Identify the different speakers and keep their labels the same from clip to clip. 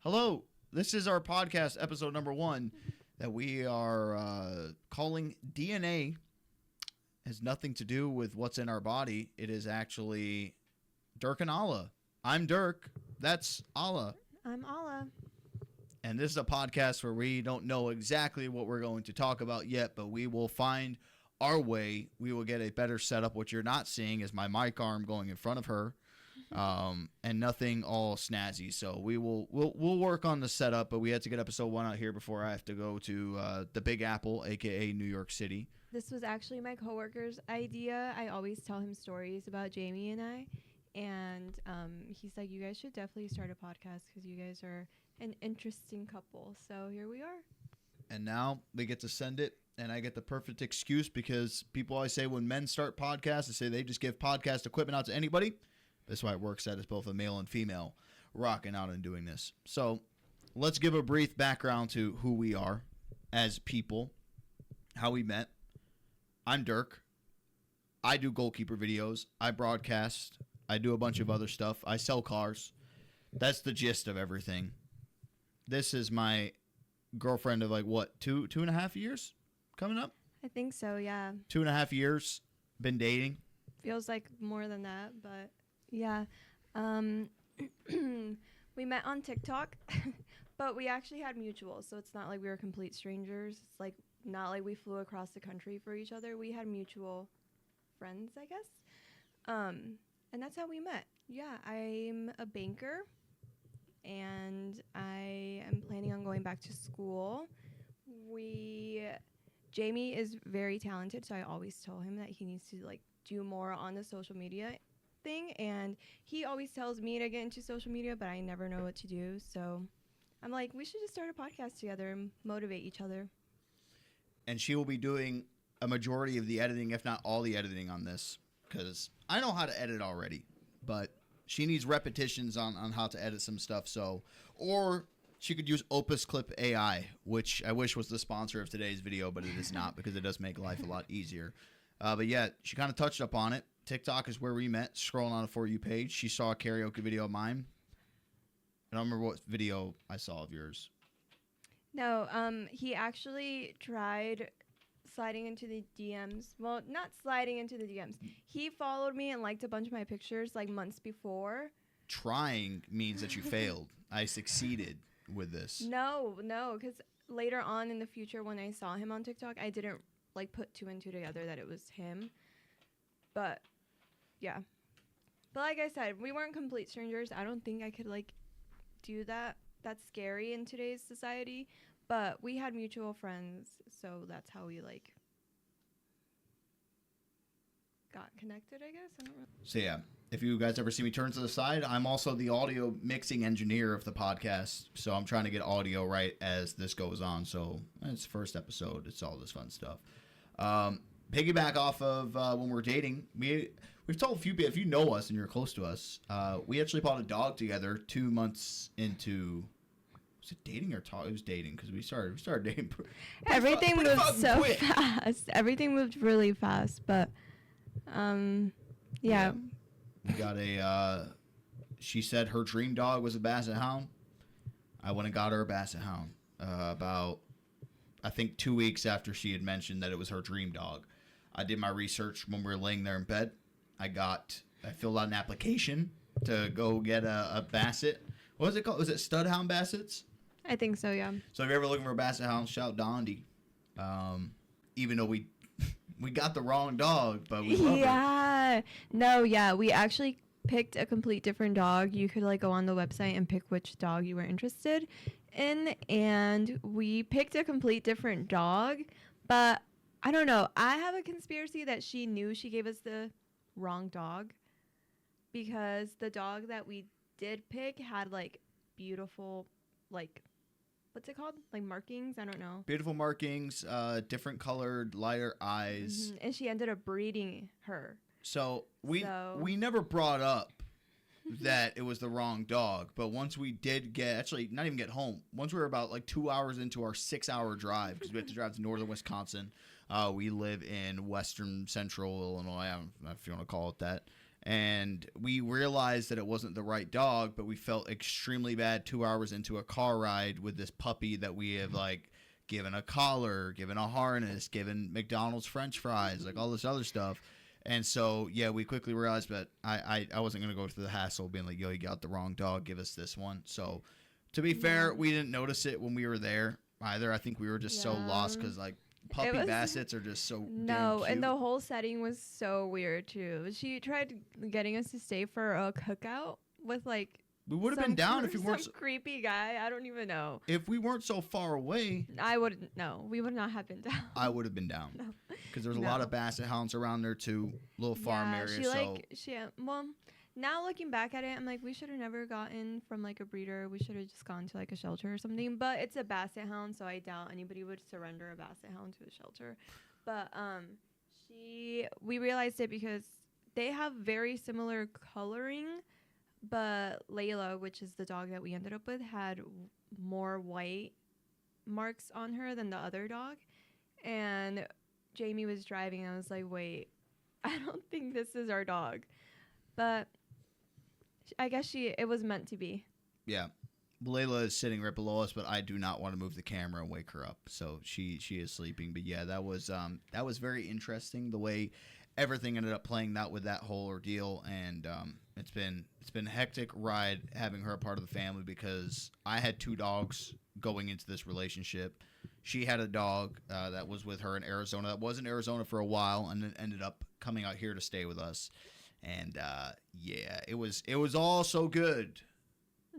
Speaker 1: Hello, this is our podcast, episode number 1, that we are calling DNA. Has nothing to do with what's in our body. It is actually Dirk and Ala. I'm Dirk. That's Ala.
Speaker 2: I'm Ala.
Speaker 1: And this is a podcast where we don't know exactly what we're going to talk about yet, but we will find our way. We will get a better setup. What you're not seeing is my mic arm going in front of her. And nothing all snazzy. So we'll work on the setup, but we had to get episode 1 out here before I have to go to the Big Apple, aka New York City.
Speaker 2: This was actually my coworker's idea. I always tell him stories about Jamie and I, and he's like, "You guys should definitely start a podcast because you guys are an interesting couple." So here we are.
Speaker 1: And now they get to send it, and I get the perfect excuse because people always say when men start podcasts, they say they just give podcast equipment out to anybody. That's why it works out as both a male and female rocking out and doing this. So let's give a brief background to who we are as people, how we met. I'm Dirk. I do goalkeeper videos. I broadcast. I do a bunch of other stuff. I sell cars. That's the gist of everything. This is my girlfriend of two and a half years coming up?
Speaker 2: I think so, yeah.
Speaker 1: 2.5 years. Been dating.
Speaker 2: Feels like more than that, but yeah. We met on TikTok, but we actually had mutuals, so it's not like we were complete strangers. It's like not like we flew across the country for each other. We had mutual friends, I guess. And that's how we met. Yeah, I'm a banker, and I am planning on going back to school. Jamie is very talented, so I always tell him that he needs to do more on the social media thing, and he always tells me to get into social media, but I never know what to do. So I'm like, we should just start a podcast together and motivate each other.
Speaker 1: And she will be doing a majority of the editing, if not all the editing on this, because I know how to edit already, but she needs repetitions on how to edit some stuff. So, or she could use Opus Clip AI, which I wish was the sponsor of today's video, but it is not because it does make life a lot easier. But yeah, she kind of touched up on it. TikTok is where we met. Scrolling on a For You page, she saw a karaoke video of mine. I don't remember what video I saw of yours.
Speaker 2: No, he actually tried sliding into the DMs. Well, not sliding into the DMs. He followed me and liked a bunch of my pictures months before.
Speaker 1: Trying means that you failed. I succeeded with this.
Speaker 2: No, because later on in the future when I saw him on TikTok, I didn't put 2 and 2 together that it was him. But yeah. But like I said, we weren't complete strangers. I don't think I could do that. That's scary in today's society. But we had mutual friends, so that's how we got connected, I guess. I don't know.
Speaker 1: So yeah, if you guys ever see me turn to the side, I'm also the audio mixing engineer of the podcast. So I'm trying to get audio right as this goes on. So it's the first episode. It's all this fun stuff. Piggyback off of when we're dating, we've told a few people, if you know us and you're close to us, we actually bought a dog together 2 months into. Was it dating or talk? It was dating because we started dating.
Speaker 2: Everything moved so fast. Everything moved really fast, but yeah.
Speaker 1: We got she said her dream dog was a Basset Hound. I went and got her a Basset Hound about, I think, 2 weeks after she had mentioned that it was her dream dog. I did my research when we were laying there in bed. I filled out an application to go get a Basset. What was it called? Was it Studhound Bassets?
Speaker 2: I think so, yeah.
Speaker 1: So if you're ever looking for a Basset Hound, shout Dondi. Even though we got the wrong dog, but we love her.
Speaker 2: No, yeah. We actually picked a complete different dog. You could go on the website and pick which dog you were interested in, and we picked a complete different dog. But I don't know. I have a conspiracy that she knew she gave us the wrong dog because the dog that we did pick had beautiful what's it called? Markings? I don't know.
Speaker 1: Beautiful markings, different colored, lighter eyes.
Speaker 2: Mm-hmm. And she ended up breeding her.
Speaker 1: So we never brought up that it was the wrong dog, but once we did not even get home, once we were about 2 hours into our 6-hour drive, because we had to drive to northern Wisconsin. We live in western central Illinois, I don't know if you want to call it that. And we realized that it wasn't the right dog, but we felt extremely bad 2 hours into a car ride with this puppy that we have like given a collar, given a harness, given McDonald's French fries, like all this other stuff. And so, yeah, we quickly realized that I wasn't going to go through the hassle of being like, yo, you got the wrong dog, give us this one. So to be fair, we didn't notice it when we were there either. I think we were just so lost because like puppy bassets are just so damn cute.
Speaker 2: And the whole setting was so weird too. She tried getting us to stay for a cookout with like
Speaker 1: we would have been down if you weren't
Speaker 2: some creepy guy. I don't even know.
Speaker 1: If we weren't so far away,
Speaker 2: I wouldn't. No, we would not have been down.
Speaker 1: I would have been down because there's a lot of basset hounds around there too, little farm area.
Speaker 2: Well, now looking back at it, I'm like, we should have never gotten from like a breeder. We should have just gone to like a shelter or something. But it's a basset hound, so I doubt anybody would surrender a basset hound to a shelter. But we realized it because they have very similar coloring, but Layla, which is the dog that we ended up with, had more white marks on her than the other dog. And Jamie was driving, and I was like, wait, I don't think this is our dog. But I guess it was meant to be. Yeah.
Speaker 1: Layla is sitting right below us, but I do not want to move the camera and wake her up. So she is sleeping. But yeah, that was very interesting the way everything ended up playing out with that whole ordeal. And it's been a hectic ride having her a part of the family because I had 2 dogs going into this relationship. She had a dog that was with her in Arizona. That was in Arizona for a while and then ended up coming out here to stay with us. And yeah, it was all so good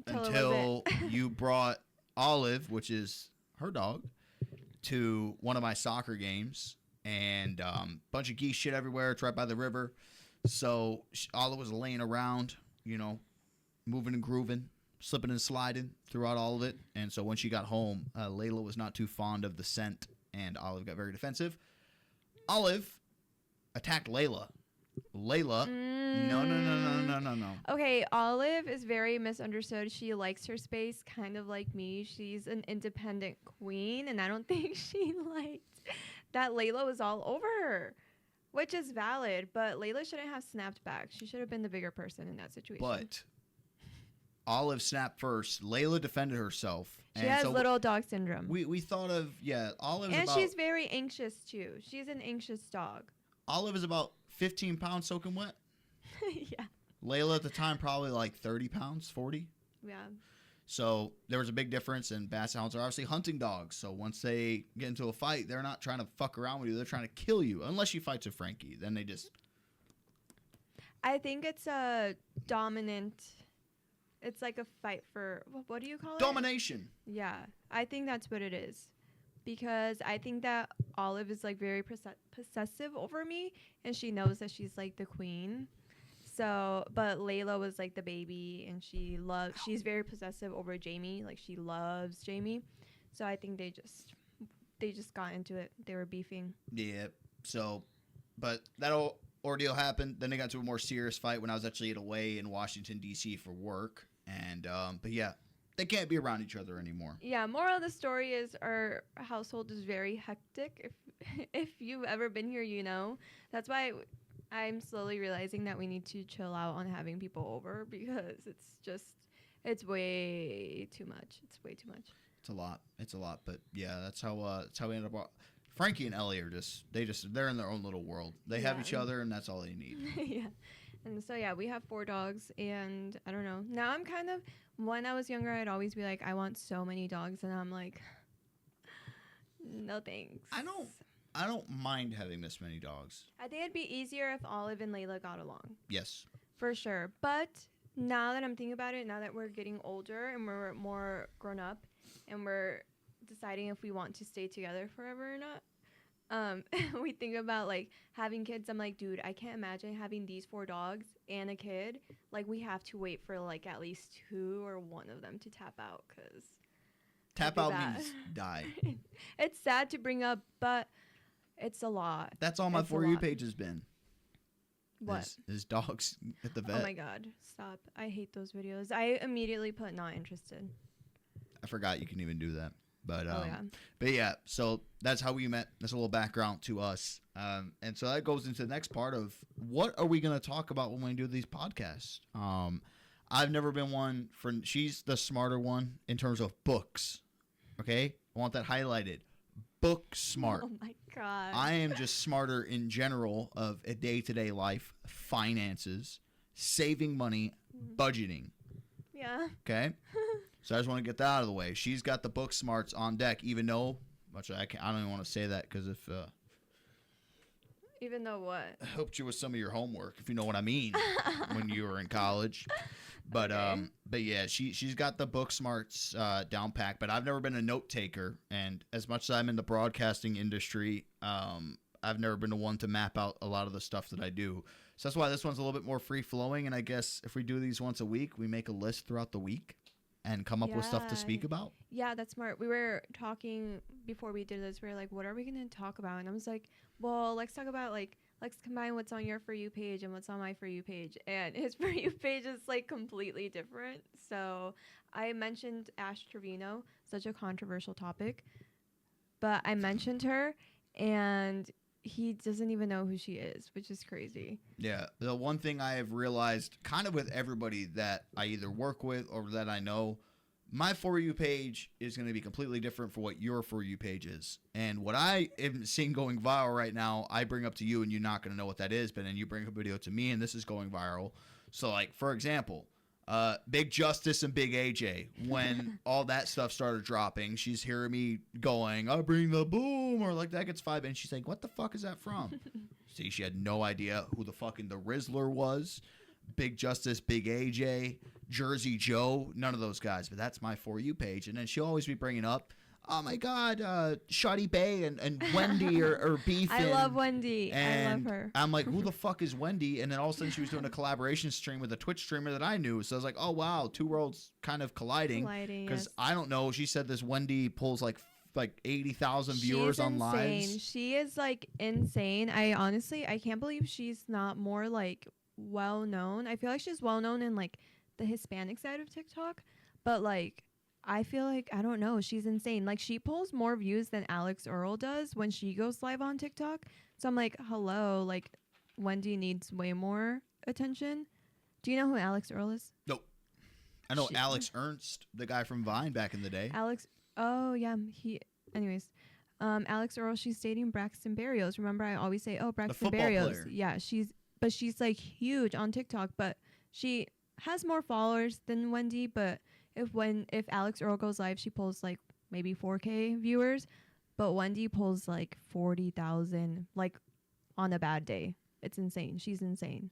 Speaker 1: until you brought Olive, which is her dog, to one of my soccer games, and bunch of geese shit everywhere. It's right by the river. So Olive was laying around, moving and grooving, slipping and sliding throughout all of it. And so when she got home, Layla was not too fond of the scent, and Olive got very defensive. Olive attacked Layla. No.
Speaker 2: Okay, Olive is very misunderstood. She likes her space, kind of like me. She's an independent queen, and I don't think she liked that Layla was all over her, which is valid, but Layla shouldn't have snapped back. She should have been the bigger person in that situation.
Speaker 1: But Olive snapped first. Layla defended herself.
Speaker 2: She has little dog syndrome.
Speaker 1: We thought of, Olive is
Speaker 2: and she's very anxious, too. She's an anxious dog.
Speaker 1: Olive is about 15 pounds soaking wet.
Speaker 2: Yeah.
Speaker 1: Layla at the time probably like 30 pounds, 40.
Speaker 2: Yeah.
Speaker 1: So there was a big difference, and basset hounds are obviously hunting dogs. So once they get into a fight, they're not trying to fuck around with you. They're trying to kill you. Unless you fight to Frankie. Then they just...
Speaker 2: I think it's a dominant... It's like a fight for... What do you call it?
Speaker 1: Domination.
Speaker 2: Yeah. I think that's what it is. Because I think that Olive is like very possessive over me, and she knows that she's like the queen. So, but Layla was like the baby, and she's very possessive over Jamie. Like she loves Jamie. So I think they just got into it. They were beefing.
Speaker 1: Yeah. So, but that ordeal happened. Then they got to a more serious fight when I was actually away in Washington D.C. for work. And but yeah. They can't be around each other anymore.
Speaker 2: Yeah, moral of the story is our household is very hectic. If you've ever been here, you know. That's why I'm slowly realizing that we need to chill out on having people over because it's way too much. It's way too much.
Speaker 1: It's a lot. But yeah, that's how we ended up. Frankie and Ellie are they're in their own little world. They have each other, and that's all they need.
Speaker 2: Yeah. And so, yeah, we have 4 dogs, and I don't know. Now I'm kind of, when I was younger, I'd always be like, I want so many dogs, and I'm like, no thanks.
Speaker 1: I don't mind having this many dogs.
Speaker 2: I think it'd be easier if Olive and Layla got along.
Speaker 1: Yes.
Speaker 2: For sure. But now that I'm thinking about it, now that we're getting older and we're more grown up, and we're deciding if we want to stay together forever or not, we think about like having kids. I'm like, dude, I can't imagine having these 4 dogs and a kid. Like, we have to wait for like at least 2 or 1 of them to tap out, because
Speaker 1: tap out means die.
Speaker 2: It's sad to bring up, but it's a lot.
Speaker 1: That's all my For You page has been.
Speaker 2: What?
Speaker 1: Is dogs at the vet.
Speaker 2: Oh my god, stop. I hate those videos. I immediately put not interested.
Speaker 1: I forgot you can even do that. But
Speaker 2: yeah.
Speaker 1: but yeah, so that's how we met. That's a little background to us. And so that goes into the next part of what are we going to talk about when we do these podcasts. I've never been one for. She's the smarter one in terms of books. Okay, I want that highlighted. Book smart.
Speaker 2: Oh my god.
Speaker 1: I am just smarter in general of a day-to-day life, finances, saving money, budgeting.
Speaker 2: Yeah.
Speaker 1: Okay. So I just want to get that out of the way. She's got the book smarts on deck, even though, which I don't even want to say that because if
Speaker 2: Even though what?
Speaker 1: I helped you with some of your homework, if you know what I mean, when you were in college. But
Speaker 2: Okay.
Speaker 1: but yeah, she's got the book smarts down packed. But I've never been a note taker, and as much as I'm in the broadcasting industry, I've never been the one to map out a lot of the stuff that I do. So that's why this one's a little bit more free flowing. And I guess if we do these once a week, we make a list throughout the week and come up with stuff to
Speaker 2: Yeah.
Speaker 1: speak about.
Speaker 2: Yeah, that's smart. We were talking before we did this. We were like, what are we going to talk about? And I was like, well, let's talk about let's combine what's on your For You page and what's on my For You page. And his For You page is like completely different. So I mentioned Ash Trevino, such a controversial topic. But I mentioned her and he doesn't even know who she is, which is crazy.
Speaker 1: Yeah. The one thing I have realized kind of with everybody that I either work with or that I know, my For You page is going to be completely different for what your For You page is. And what I am seeing going viral right now, I bring up to you and you're not going to know what that is, but then you bring a video to me and this is going viral. So like, for example, Big Justice and Big AJ, when all that stuff started dropping, she's hearing me going, I bring the boom, or like that gets 5, and she's like, what the fuck is that from? See, she had no idea who the fucking the Rizzler was. Big Justice, Big AJ, Jersey Joe, none of those guys, but that's my For You page. And then she'll always be bringing up, oh my God, Shotty Bay and Wendy or beefing.
Speaker 2: I love Wendy.
Speaker 1: And
Speaker 2: I love her.
Speaker 1: I'm like, who the fuck is Wendy? And then all of a sudden she was doing a collaboration stream with a Twitch streamer that I knew. So I was like, oh, wow, two worlds kind of colliding. Because
Speaker 2: Yes.
Speaker 1: I don't know. She said this Wendy pulls like 80,000 viewers
Speaker 2: She's
Speaker 1: on
Speaker 2: insane.
Speaker 1: lives.
Speaker 2: She is like insane. I can't believe she's not more like well known. I feel like she's well known in like the Hispanic side of TikTok, but like I feel like I don't know. She's insane. Like she pulls more views than Alex Earl does when she goes live on TikTok. So I'm like, hello, like Wendy needs way more attention. Do you know who Alex Earl is?
Speaker 1: Nope. I know
Speaker 2: Shit.
Speaker 1: Alex Ernst, the guy from Vine back in the day.
Speaker 2: Alex. Oh yeah, Anyways, Alex Earl. She's dating Braxton Berrios. Remember, I always say, oh, Braxton
Speaker 1: football
Speaker 2: Berrios.
Speaker 1: player.
Speaker 2: Yeah, she's like huge on TikTok, but she has more followers than Wendy. But if Alex Earl goes live, she pulls like maybe 4K viewers, but Wendy pulls like 40,000, like on a bad day. It's insane. She's insane.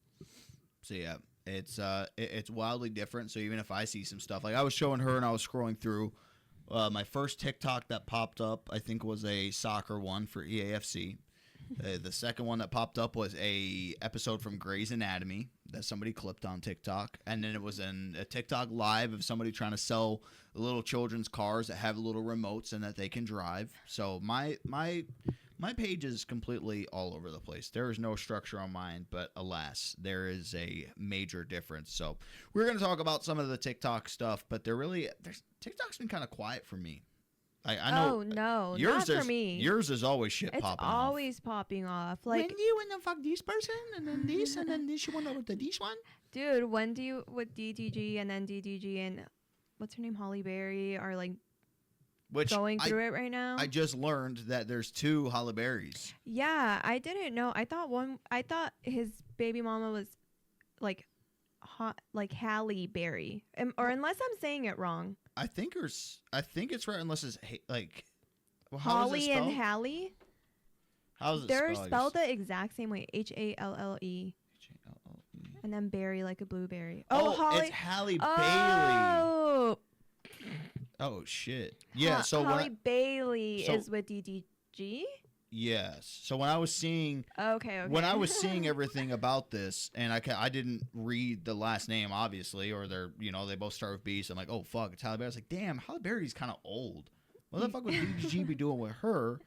Speaker 1: So yeah, it's wildly different. So even if I see some stuff, like I was showing her and I was scrolling through, my first TikTok that popped up, I think was a soccer one for EAFC. The second one that popped up was a episode from Grey's Anatomy that somebody clipped on TikTok, and then it was a TikTok live of somebody trying to sell little children's cars that have little remotes and that they can drive. So my page is completely all over the place. There is no structure on mine, but alas, there is a major difference. So we're going to talk about some of the TikTok stuff, but TikTok's been kind of quiet for me. I know.
Speaker 2: Oh no,
Speaker 1: yours
Speaker 2: not for me.
Speaker 1: Yours is always shit
Speaker 2: It's
Speaker 1: popping
Speaker 2: always popping off. Like,
Speaker 1: when you want to fuck this person, and then this, and then this, you want to with this one?
Speaker 2: dude, Wendy with DDG and then DDG and what's her name, Holly Berry, are like
Speaker 1: Which
Speaker 2: going through it right now.
Speaker 1: I just learned that there's 2 Holly Berries.
Speaker 2: Yeah, I didn't know. I thought his baby mama was like Halle Berry, or unless I'm saying it wrong.
Speaker 1: I think it's right unless it's like well,
Speaker 2: Holly and Halle.
Speaker 1: How's it
Speaker 2: They're
Speaker 1: spelled?
Speaker 2: spelled the exact same way, Halle,
Speaker 1: Halle.
Speaker 2: and then berry like a blueberry.
Speaker 1: Oh,
Speaker 2: Holly.
Speaker 1: it's Halle Bailey.
Speaker 2: Oh,
Speaker 1: Oh shit. Yeah. So
Speaker 2: Holly Bailey
Speaker 1: so-
Speaker 2: is with DDG.
Speaker 1: yes. So when I was seeing
Speaker 2: Okay.
Speaker 1: when I was seeing everything about this, and I didn't read the last name obviously, or they both start with B. So I'm like, oh fuck, it's Halle Berry. I was like, damn, Halle Berry's kind of old. What the fuck would DDG be doing with her?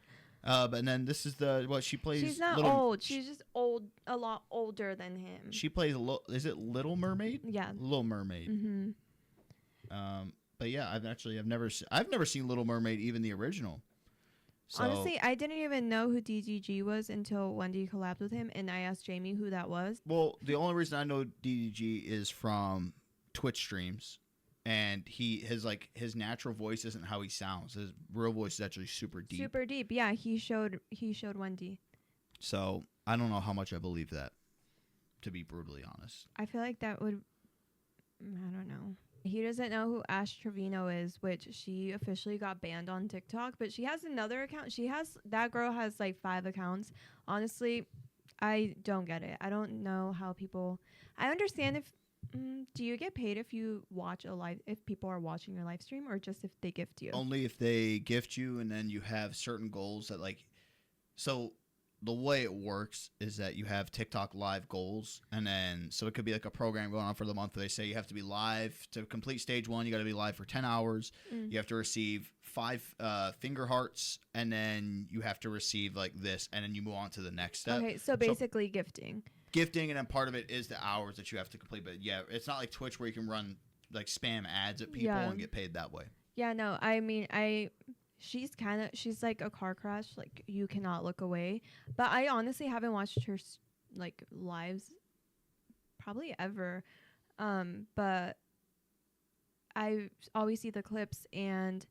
Speaker 1: But then this is what she plays.
Speaker 2: She's not old. She's just old, a lot older than him.
Speaker 1: She plays is it Little Mermaid?
Speaker 2: Yeah.
Speaker 1: Little Mermaid.
Speaker 2: Mm-hmm.
Speaker 1: But yeah, I've never seen Little Mermaid, even the original. So,
Speaker 2: Honestly, I didn't even know who DDG was until Wendy collabed with him, and I asked Jamie who that was.
Speaker 1: well, the only reason I know DDG is from Twitch streams, and his natural voice isn't how he sounds. His real voice is actually super deep.
Speaker 2: Super deep. Yeah, he showed Wendy.
Speaker 1: So I don't know how much I believe that, to be brutally honest.
Speaker 2: I feel like that would, I don't know. He doesn't know who Ash Trevino is, which she officially got banned on TikTok, but she has another account. That girl has like 5 accounts. Honestly, I don't get it. I don't know how people, I understand if, do you get paid if you watch if people are watching your live stream, or just if they gift you?
Speaker 1: Only if they gift you, and then you have certain goals that so the way it works is that you have TikTok live goals, and then so it could be like a program going on for the month where they say you have to be live to complete stage 1. You got to be live for 10 hours. You have to receive 5 finger hearts, and then you have to receive like this, and then you move on to the next step.
Speaker 2: Okay, so basically gifting.
Speaker 1: Gifting, and then part of it is the hours that you have to complete. But yeah, it's not like Twitch where you can run like spam ads at people and get paid that way.
Speaker 2: Yeah, no, I mean, she's like a car crash, like you cannot look away. But I honestly haven't watched her like lives probably ever. But I always see the clips, and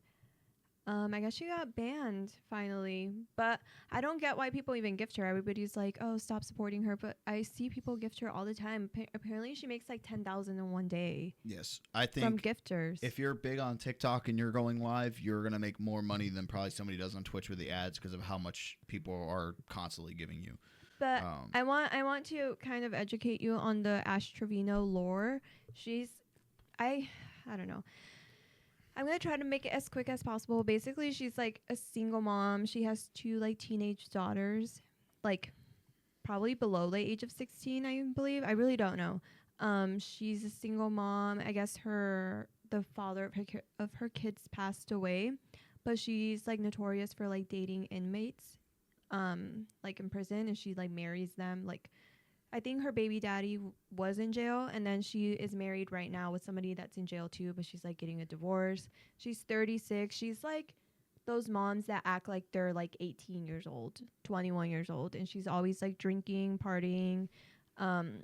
Speaker 2: I guess she got banned finally. But I don't get why people even gift her. Everybody's like, oh, stop supporting her. But I see people gift her all the time. Apparently she makes like 10,000 in one day.
Speaker 1: Yes, I think
Speaker 2: from gifters.
Speaker 1: If you're big on TikTok and you're going live, you're going to make more money than probably somebody does on Twitch with the ads, because of how much people are constantly giving you.
Speaker 2: But I want to kind of educate you on the Ash Trevino lore. I don't know. I'm going to try to make it as quick as possible. Basically, she's like a single mom. She has 2 like teenage daughters, like probably below the age of 16, I believe. I really don't know. She's a single mom. I guess the father of her kids passed away, but she's like notorious for like dating inmates, like in prison, and she like marries them. Like, I think her baby daddy was in jail, and then she is married right now with somebody that's in jail too, but she's like getting a divorce. She's 36. She's like those moms that act like they're like 18 years old, 21 years old, and she's always like drinking, partying.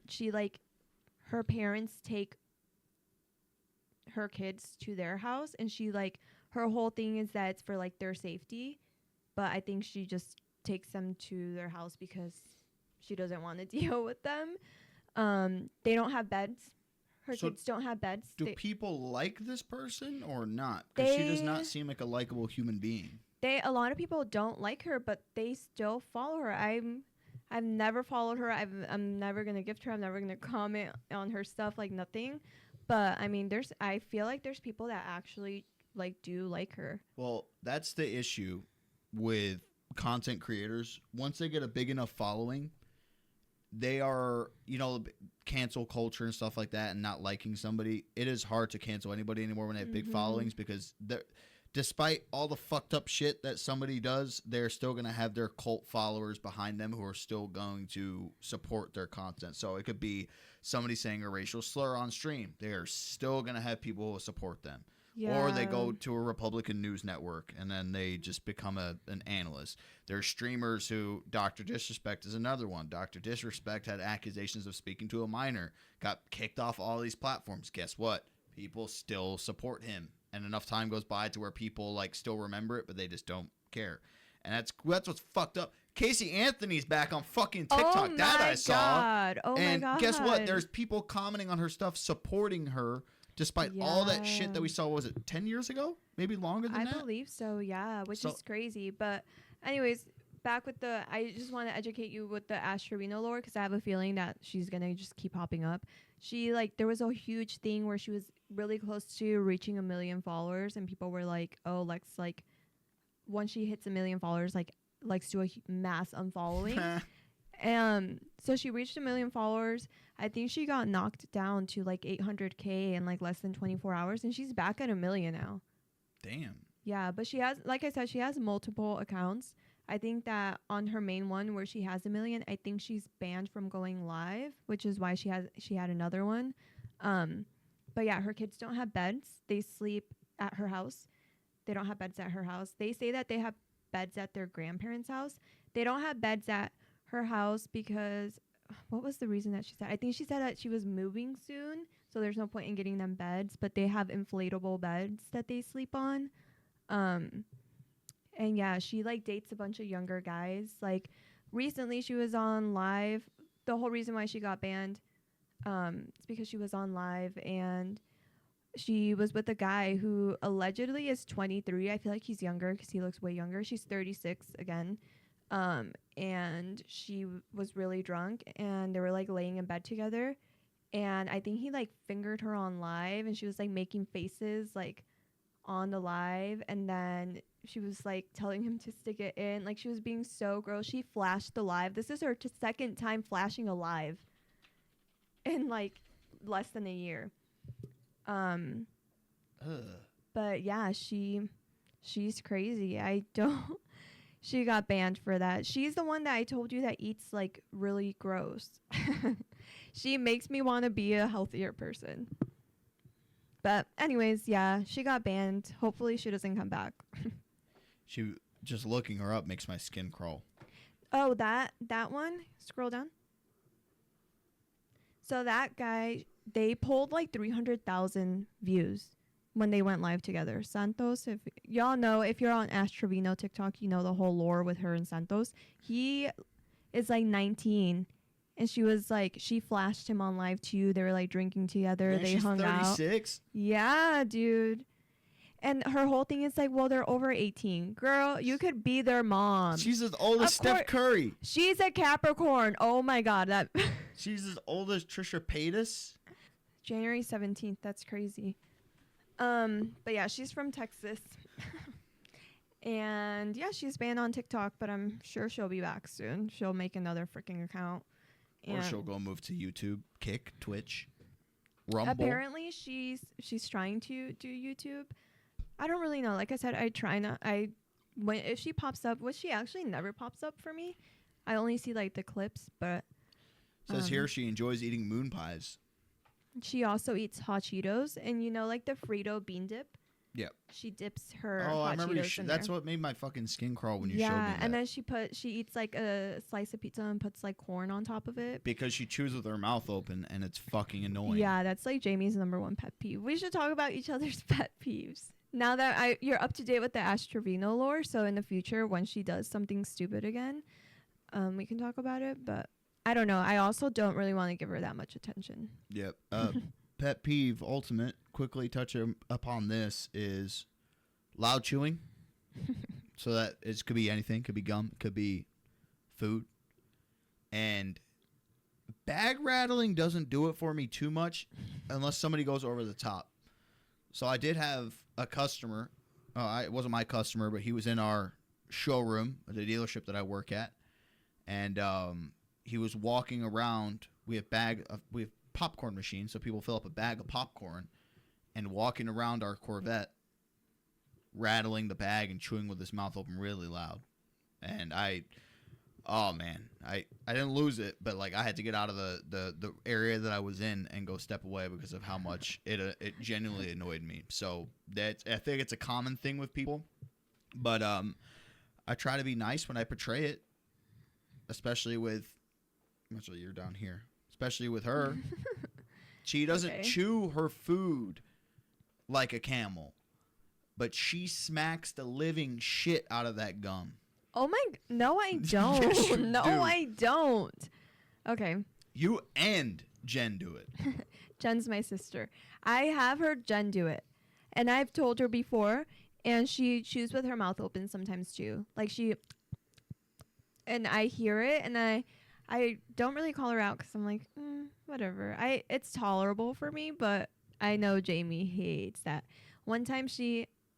Speaker 2: She like, her parents take her kids to their house, and she like, her whole thing is that it's for like their safety, but I think she just takes them to their house because she doesn't want to deal with them. They don't have beds. Her kids don't have beds.
Speaker 1: Do people like this person or not? Because she does not seem like a likable human being.
Speaker 2: A lot of people don't like her, but they still follow her. I've never followed her. I'm never gonna gift her. I'm never gonna comment on her stuff, like nothing. But I mean, I feel like there's people that actually like do like her.
Speaker 1: Well, that's the issue with content creators. Once they get a big enough following, they are, cancel culture and stuff like that, and not liking somebody. It is hard to cancel anybody anymore when they have big followings, because despite all the fucked up shit that somebody does, they're still going to have their cult followers behind them who are still going to support their content. So it could be somebody saying a racial slur on stream. They are still going to have people who support them. Yeah. Or they go to a Republican news network and then they just become an analyst. There's streamers who, Dr. Disrespect is another one. Dr. Disrespect had accusations of speaking to a minor, got kicked off all these platforms. Guess what? People still support him. And enough time goes by to where people like still remember it, but they just don't care. And that's what's fucked up. Casey Anthony's back on fucking TikTok. That I saw.
Speaker 2: Oh my god.
Speaker 1: Guess what? There's people commenting on her stuff, supporting her. Despite all that shit that we saw, was it 10 years ago? Maybe longer than that?
Speaker 2: I believe so, yeah, which is crazy. But anyways, back with I just want to educate you with the Ash Trevino lore, because I have a feeling that she's going to just keep popping up. There was a huge thing where she was really close to reaching 1 million followers, and people were like, oh, Lex, like, once she hits 1 million followers, like, Lex do a mass unfollowing. So she reached 1 million followers. I think she got knocked down to like 800K in like less than 24 hours, and she's back at 1 million now.
Speaker 1: Damn.
Speaker 2: Yeah, but she has, like I said, she has multiple accounts. I think that on her main one where she has 1 million, I think she's banned from going live, which is why she had another one. But yeah, her kids don't have beds. They sleep at her house. They don't have beds at her house. They say that they have beds at their grandparents' house. They don't have beds at her house because what was the reason that she said? I think she said that she was moving soon, so there's no point in getting them beds, but they have inflatable beds that they sleep on. And yeah, she like dates a bunch of younger guys. Like recently she was on live. The whole reason why she got banned is because she was on live and she was with a guy who allegedly is 23. I feel like he's younger because he looks way younger. She's 36 again. And she was really drunk and they were like laying in bed together. And I think he like fingered her on live and she was like making faces like on the live. And then she was like telling him to stick it in. Like she was being so gross. She flashed the live. This is her second time flashing a live in like less than a year. But yeah, she's crazy. She got banned for that. She's the one that I told you that eats like really gross. She makes me want to be a healthier person. But anyways, yeah, she got banned. Hopefully she doesn't come back.
Speaker 1: She just looking her up makes my skin crawl.
Speaker 2: Oh, that one? Scroll down. So that guy, they pulled like 300,000 views when they went live together. Santos, if y'all know, if you're on Ash Trevino TikTok, you know the whole lore with her and Santos. He is like 19, and she was like, she flashed him on live too. They were like drinking together.
Speaker 1: Man,
Speaker 2: they
Speaker 1: she's
Speaker 2: hung
Speaker 1: 36?
Speaker 2: out. Yeah, dude. And her whole thing is like, well, they're over 18. Girl, you could be their mom.
Speaker 1: She's as old as Steph Curry.
Speaker 2: She's a Capricorn. Oh my God. That
Speaker 1: She's as old as Trisha Paytas.
Speaker 2: January 17th. That's crazy. But yeah, she's from Texas. And yeah, she's banned on TikTok, but I'm sure she'll be back soon. She'll make another freaking account.
Speaker 1: Or she'll go move to YouTube, Kick, Twitch, Rumble.
Speaker 2: Apparently she's trying to do YouTube. I don't really know. Like I said, if she pops up, which she actually never pops up for me. I only see like the clips, but
Speaker 1: says here she enjoys eating moon pies.
Speaker 2: She also eats hot Cheetos, and you know, like the Frito bean dip.
Speaker 1: Yep.
Speaker 2: She dips her
Speaker 1: I
Speaker 2: hot
Speaker 1: remember
Speaker 2: Cheetos in
Speaker 1: that's
Speaker 2: there.
Speaker 1: what made my fucking skin crawl when you showed me that.
Speaker 2: And then she eats like a slice of pizza and puts like corn on top of it.
Speaker 1: Because she chews with her mouth open, and it's fucking annoying.
Speaker 2: Yeah, that's like Jamie's #1 pet peeve. We should talk about each other's pet peeves. Now that you're up to date with the Ash Trevino lore, so in the future when she does something stupid again, we can talk about it. But I don't know. I also don't really want to give her that much attention.
Speaker 1: Yep. Pet peeve ultimate. Quickly touch upon this is loud chewing. So that it could be anything. Could be gum. Could be food. And bag rattling doesn't do it for me too much unless somebody goes over the top. So I did have a customer. It wasn't my customer, but he was in our showroom at the dealership that I work at. And he was walking around. We have popcorn machines, so people fill up a bag of popcorn and walking around our Corvette, rattling the bag and chewing with his mouth open really loud. And I didn't lose it, but like I had to get out of the area that I was in and go step away because of how much it genuinely annoyed me. So I think it's a common thing with people, but I try to be nice when I portray it, especially with. Actually, you're down here. Especially with her, she doesn't chew her food like a camel, but she smacks the living shit out of that gum.
Speaker 2: Oh my! No, I don't.
Speaker 1: Yes, you
Speaker 2: no,
Speaker 1: do.
Speaker 2: I don't. Okay.
Speaker 1: You and Jen do it.
Speaker 2: Jen's my sister. I have her Jen do it, and I've told her before, and she chews with her mouth open sometimes too. Like and I hear it, and I don't really call her out because I'm like, whatever. It's tolerable for me, but I know Jamie hates that. One time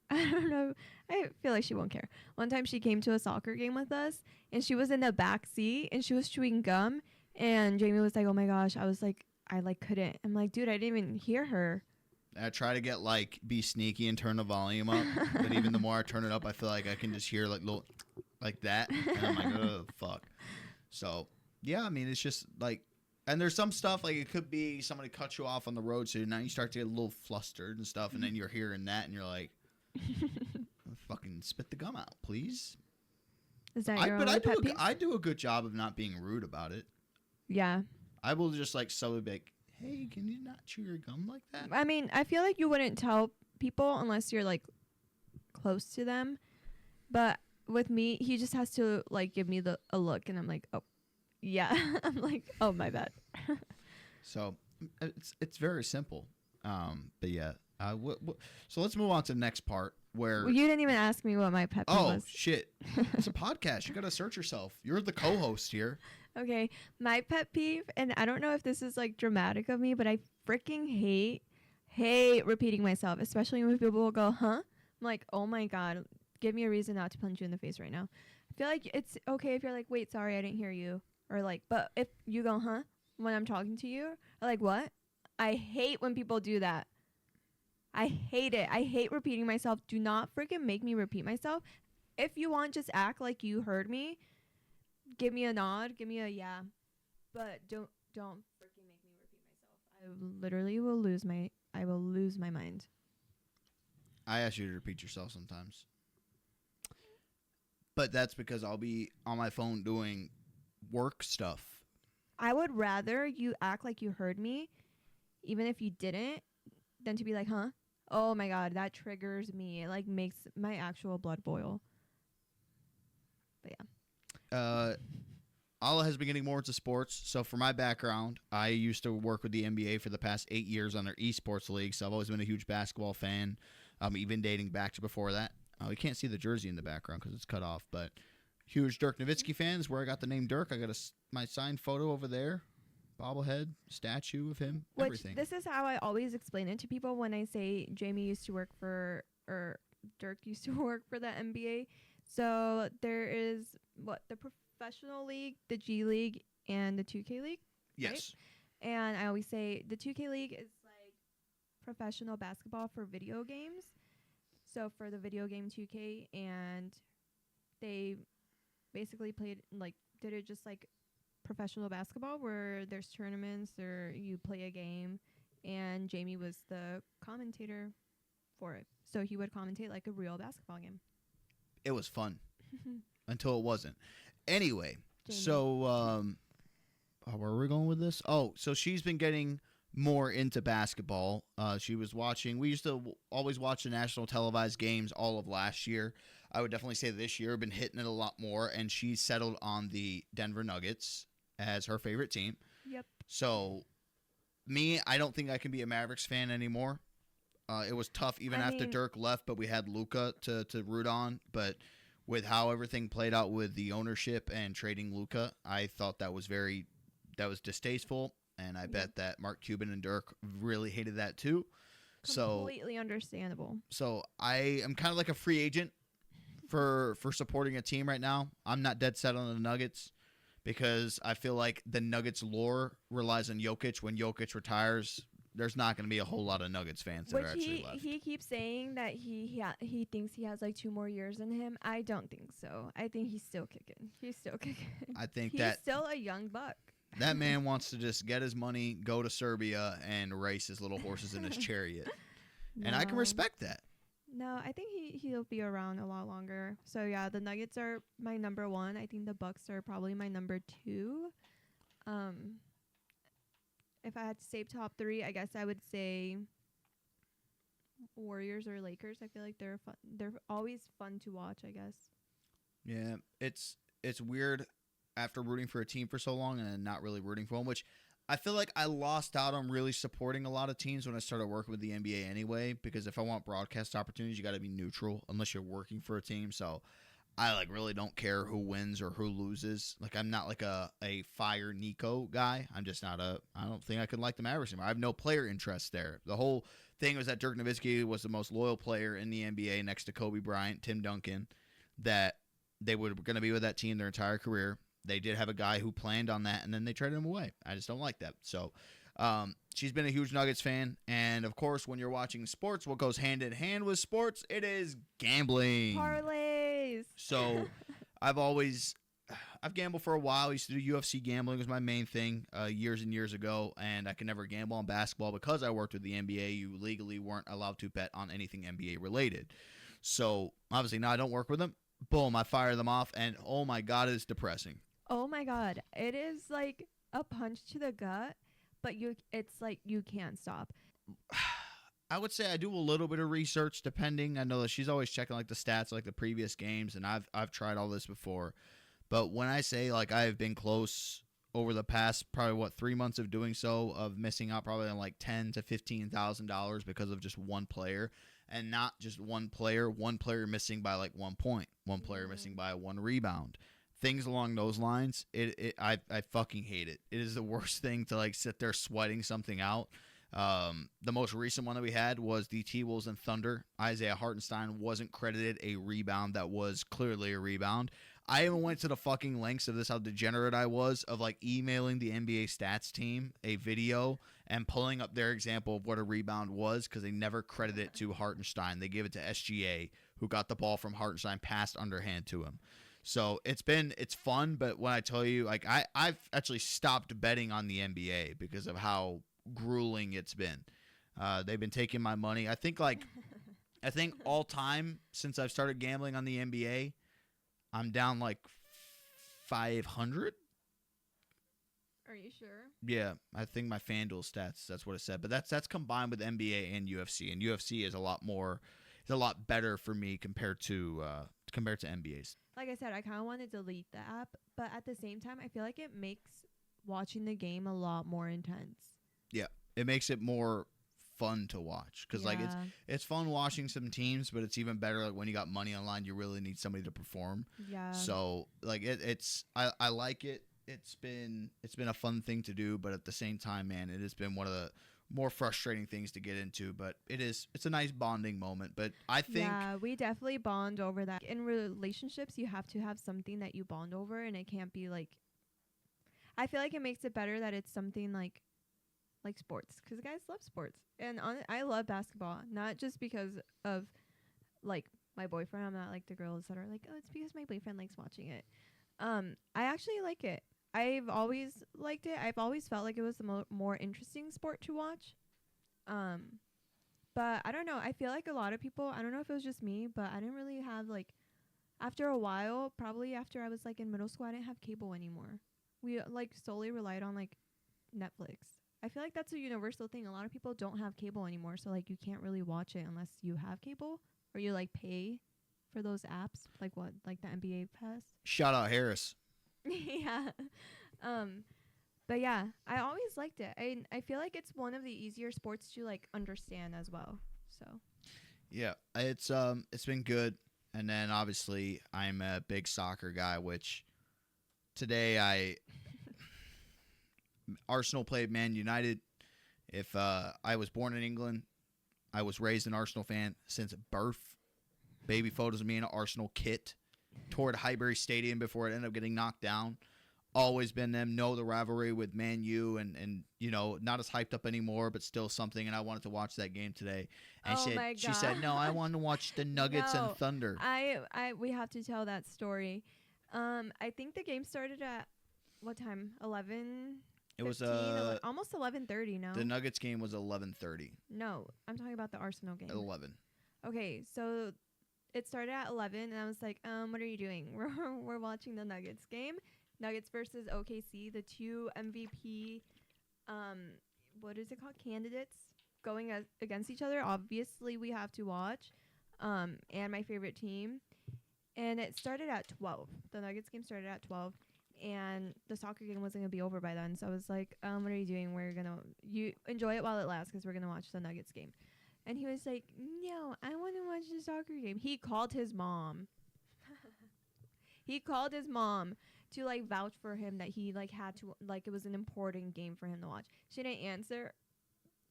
Speaker 2: I don't know, I feel like she won't care. One time she came to a soccer game with us, and she was in the back seat, and she was chewing gum, and Jamie was like, oh my gosh. I was like, I couldn't. I'm like, dude, I didn't even hear her.
Speaker 1: I try to be sneaky and turn the volume up, but even the more I turn it up, I feel like I can just hear like that, and I'm like, oh fuck. So. Yeah, I mean, it's just like And there's some stuff, like it could be somebody cut you off on the road, so now you start to get a little flustered and stuff, and then you're hearing that, and you're like, fucking spit the gum out, please.
Speaker 2: Is that your only pet peeve?
Speaker 1: I do a good job of not being rude about it.
Speaker 2: Yeah.
Speaker 1: I will just like subtly be like, hey, can you not chew your gum like that?
Speaker 2: I mean, I feel like you wouldn't tell people unless you're like close to them. But with me, he just has to like give me a look, and I'm like, oh, yeah. I'm like, oh, my bad.
Speaker 1: So it's very simple. But yeah. So let's move on to the next part where.
Speaker 2: Well, you didn't even ask me what my pet peeve was.
Speaker 1: Oh shit! It's a podcast. You gotta search yourself. You're the co-host here.
Speaker 2: Okay, my pet peeve, and I don't know if this is like dramatic of me, but I freaking hate repeating myself, especially when people will go, huh? I'm like, oh my God, give me a reason not to punch you in the face right now. I feel like it's okay if you're like, wait, sorry, I didn't hear you. Or like, but if you go, huh? When I'm talking to you, or like, what? I hate when people do that. I hate it. I hate repeating myself. Do not freaking make me repeat myself. If you want, just act like you heard me. Give me a nod. Give me a yeah. But don't freaking make me repeat myself. I literally will lose my mind.
Speaker 1: I ask you to repeat yourself sometimes. But that's because I'll be on my phone doing work stuff.
Speaker 2: I would rather you act like you heard me, even if you didn't, than to be like, huh? Oh my God, that triggers me. It like makes my actual blood boil. But yeah.
Speaker 1: Ala has been getting more into sports. So for my background, I used to work with the NBA for the past 8 years on their esports league. So I've always been a huge basketball fan, even dating back to before that. We can't see the jersey in the background because it's cut off, but huge Dirk Nowitzki fan is where I got the name Dirk. I got my signed photo over there. Bobblehead, statue of him, everything.
Speaker 2: This is how I always explain it to people when I say Jamie used to work for, or Dirk used to work for the NBA. So there is the professional league, the G League, and the 2K League.
Speaker 1: Yes.
Speaker 2: Right? And I always say the 2K League is like professional basketball for video games. So for the video game 2K, and they basically did it just like professional basketball where there's tournaments or you play a game, and Jamie was the commentator for it. So he would commentate like a real basketball game.
Speaker 1: It was fun until it wasn't. Anyway,
Speaker 2: Jamie.
Speaker 1: So where are we going with this? Oh, so she's been getting more into basketball. She was watching. We used to always watch the national televised games all of last year. I would definitely say this year been hitting it a lot more, and she's settled on the Denver Nuggets as her favorite team.
Speaker 2: Yep.
Speaker 1: So, me, I don't think I can be a Mavericks fan anymore. It was tough even after Dirk left, but we had Luka to root on. But with how everything played out with the ownership and trading Luka, I thought that was distasteful, and I bet that Mark Cuban and Dirk really hated that too.
Speaker 2: Completely understandable.
Speaker 1: So I am kind of like a free agent for supporting a team right now. I'm not dead set on the Nuggets, because I feel like the Nuggets lore relies on Jokic. When Jokic retires, there's not going to be a whole lot of Nuggets fans that are actually left.
Speaker 2: He keeps saying that he thinks he has like 2 more years in him. I don't think so. I think he's still kicking.
Speaker 1: I think
Speaker 2: he's still a young buck.
Speaker 1: That man wants to just get his money, go to Serbia, and race his little horses in his chariot. No. And I can respect that.
Speaker 2: No, I think he'll be around a lot longer. So yeah, the Nuggets are my number 1. I think the Bucks are probably my number 2. If I had to say top 3, I guess I would say Warriors or Lakers. I feel like they're fun. They're always fun to watch, I guess.
Speaker 1: Yeah, it's weird after rooting for a team for so long and then not really rooting for them, which I feel like I lost out on really supporting a lot of teams when I started working with the NBA anyway, because if I want broadcast opportunities, you got to be neutral unless you're working for a team. So I really don't care who wins or who loses. I'm not a fire Nico guy. I'm just not I don't think I could like the Mavericks anymore. I have no player interest there. The whole thing was that Dirk Nowitzki was the most loyal player in the NBA next to Kobe Bryant, Tim Duncan, that they were going to be with that team their entire career. They did have a guy who planned on that, and then they traded him away. I just don't like that. So she's been a huge Nuggets fan. And, of course, when you're watching sports, what goes hand in hand with sports? It is gambling.
Speaker 2: Parlays.
Speaker 1: So I've I've gambled for a while. I used to do UFC gambling was my main thing years and years ago, and I could never gamble on basketball because I worked with the NBA. You legally weren't allowed to bet on anything NBA related. So obviously now I don't work with them. Boom, I fire them off, and oh my God, it's depressing.
Speaker 2: Oh my God, it is like a punch to the gut, but it's like you can't stop.
Speaker 1: I would say I do a little bit of research depending. I know that she's always checking like the stats, like the previous games, and I've tried all this before. But when I say like I have been close over the past probably 3 months of doing so, of missing out probably on like $10,000 to $15,000 because of just one player, and not just one player missing by like 1 point, one player missing by 1 rebound. Things along those lines, I fucking hate it. It is the worst thing to like sit there sweating something out. The most recent one that we had was the T-Wolves and Thunder. Isaiah Hartenstein wasn't credited a rebound that was clearly a rebound. I even went to the fucking lengths of this, how degenerate I was, of like emailing the NBA stats team a video and pulling up their example of what a rebound was, because they never credited it to Hartenstein. They gave it to SGA, who got the ball from Hartenstein, passed underhand to him. So it's fun, but when I tell you, like I've actually stopped betting on the NBA because of how grueling it's been. They've been taking my money. I think all time since I've started gambling on the NBA, I'm down like 500.
Speaker 2: Are you sure?
Speaker 1: Yeah, I think my FanDuel stats, that's what it said. But that's combined with NBA and UFC, and UFC is a lot better for me compared to NBA's.
Speaker 2: Like I said, I kind of want to delete the app, but at the same time, I feel like it makes watching the game a lot more intense.
Speaker 1: Yeah, it makes it more fun to watch because like it's fun watching some teams, but it's even better like when you got money online, you really need somebody to perform.
Speaker 2: Yeah.
Speaker 1: So like I like it. It's been a fun thing to do, but at the same time, man, it has been one of the more frustrating things to get into. But it's a nice bonding moment. But I think
Speaker 2: we definitely bond over that. In relationships, you have to have something that you bond over, and it can't be like. I feel like it makes it better that it's something like sports, because guys love sports, and I love basketball, not just because of like my boyfriend. I'm not like the girls that are like, oh, it's because my boyfriend likes watching it. I actually like it. I've always liked it. I've always felt like it was the more interesting sport to watch. But I don't know. I feel like a lot of people, I don't know if it was just me, but I didn't really have like, after a while, probably after I was like in middle school, I didn't have cable anymore. We like solely relied on like Netflix. I feel like that's a universal thing. A lot of people don't have cable anymore, so like you can't really watch it unless you have cable or you like pay for those apps, like the NBA Pass.
Speaker 1: Shout out Harris.
Speaker 2: Yeah. But yeah, I always liked it. I feel like it's one of the easier sports to like understand as well. So
Speaker 1: yeah, it's been good. And then obviously I'm a big soccer guy, which today Arsenal played Man United. If I was born in England, I was raised an Arsenal fan since birth. Baby photos of me in an Arsenal kit. Toured Highbury Stadium before it ended up getting knocked down. Always been them. Know the rivalry with Man U, and you know, not as hyped up anymore, but still something. And I wanted to watch that game today. And she said, no, I want to watch the Nuggets and Thunder.
Speaker 2: We have to tell that story. I think the game started at what time? 11.
Speaker 1: It was
Speaker 2: almost 11:30. No,
Speaker 1: the Nuggets game was 11:30.
Speaker 2: No, I'm talking about the Arsenal game.
Speaker 1: 11.
Speaker 2: Okay, so it started at 11, and I was like, what are you doing? We're watching the Nuggets game. Nuggets versus OKC, the two MVP, what is it called? Candidates going against each other. Obviously, we have to watch. And my favorite team. And it started at 12. The Nuggets game started at 12. And the soccer game wasn't going to be over by then. So I was like, what are you doing? You enjoy it while it lasts because we're going to watch the Nuggets game. And he was like, no, I want to watch the soccer game. He called his mom. He called his mom to like vouch for him that he like had to, like it was an important game for him to watch. She didn't answer.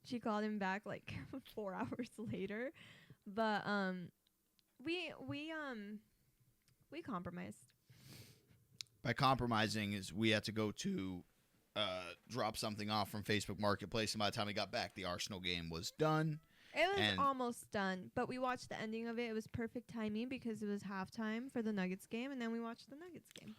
Speaker 2: She called him back like 4 hours later. But we compromised.
Speaker 1: By compromising is we had to go to drop something off from Facebook Marketplace, and by the time we got back, the Arsenal game was done.
Speaker 2: It was almost done, but we watched the ending of it. It was perfect timing because it was halftime for the Nuggets game, and then we watched the Nuggets game.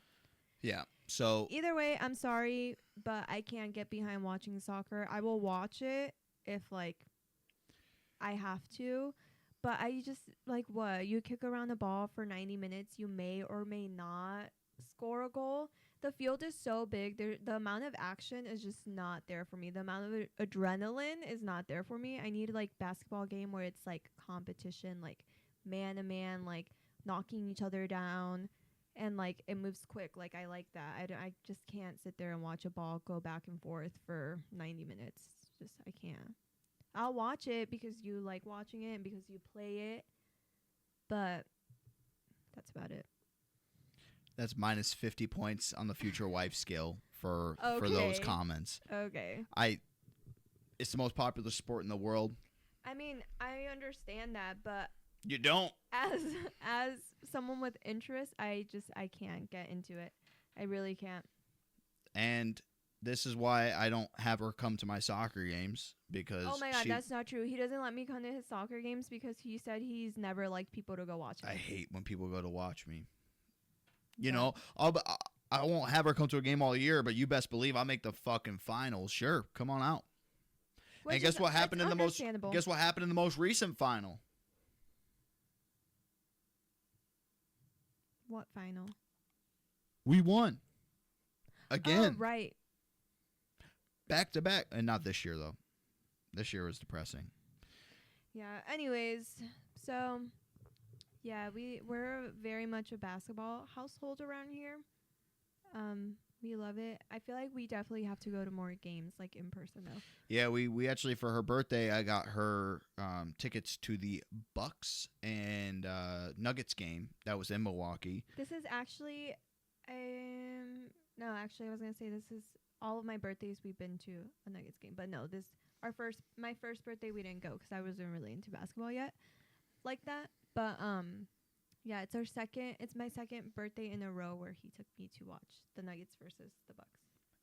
Speaker 1: Yeah, So
Speaker 2: either way, I'm sorry, but I can't get behind watching soccer. I will watch it if like I have to, but I just like what you kick around the ball for 90 minutes, you may or may not score a goal. The field is so big. The amount of action is just not there for me. The amount of adrenaline is not there for me. I need like basketball game where it's like competition, like man to man, like knocking each other down, and like it moves quick. Like I like that. I just can't sit there and watch a ball go back and forth for 90 minutes. Just I can't. I'll watch it because you like watching it and because you play it, but that's about it.
Speaker 1: that's minus 50 points on the future wife scale for those comments.
Speaker 2: Okay.
Speaker 1: It's the most popular sport in the world.
Speaker 2: I mean, I understand that, but
Speaker 1: You don't.
Speaker 2: as someone with interest, I can't get into it. I really can't.
Speaker 1: And this is why I don't have her come to my soccer games, because
Speaker 2: Oh my god, that's not true. He doesn't let me come to his soccer games because he said he's never liked people to go watch him.
Speaker 1: I hate when people go to watch me. You know, I won't have her come to a game all year, but you best believe I'll make the fucking finals. Sure, come on out.
Speaker 2: Which
Speaker 1: and guess what happened in the most?
Speaker 2: understandable.
Speaker 1: Guess what happened in the most recent final?
Speaker 2: What final?
Speaker 1: We won again,
Speaker 2: Oh, right.
Speaker 1: back to back, and not this year though. This year was depressing.
Speaker 2: Yeah. Anyways, so yeah, we're very much a basketball household around here. We love it. I feel like we definitely have to go to more games, like in person though.
Speaker 1: Yeah, we actually, for her birthday, I got her tickets to the Bucks and Nuggets game that was in Milwaukee.
Speaker 2: This is actually, no, actually, I was gonna say this is all of my birthdays we've been to a Nuggets game, but no, my first birthday we didn't go because I wasn't really into basketball yet, like that. But yeah, it's my second birthday in a row where he took me to watch the Nuggets versus the Bucks.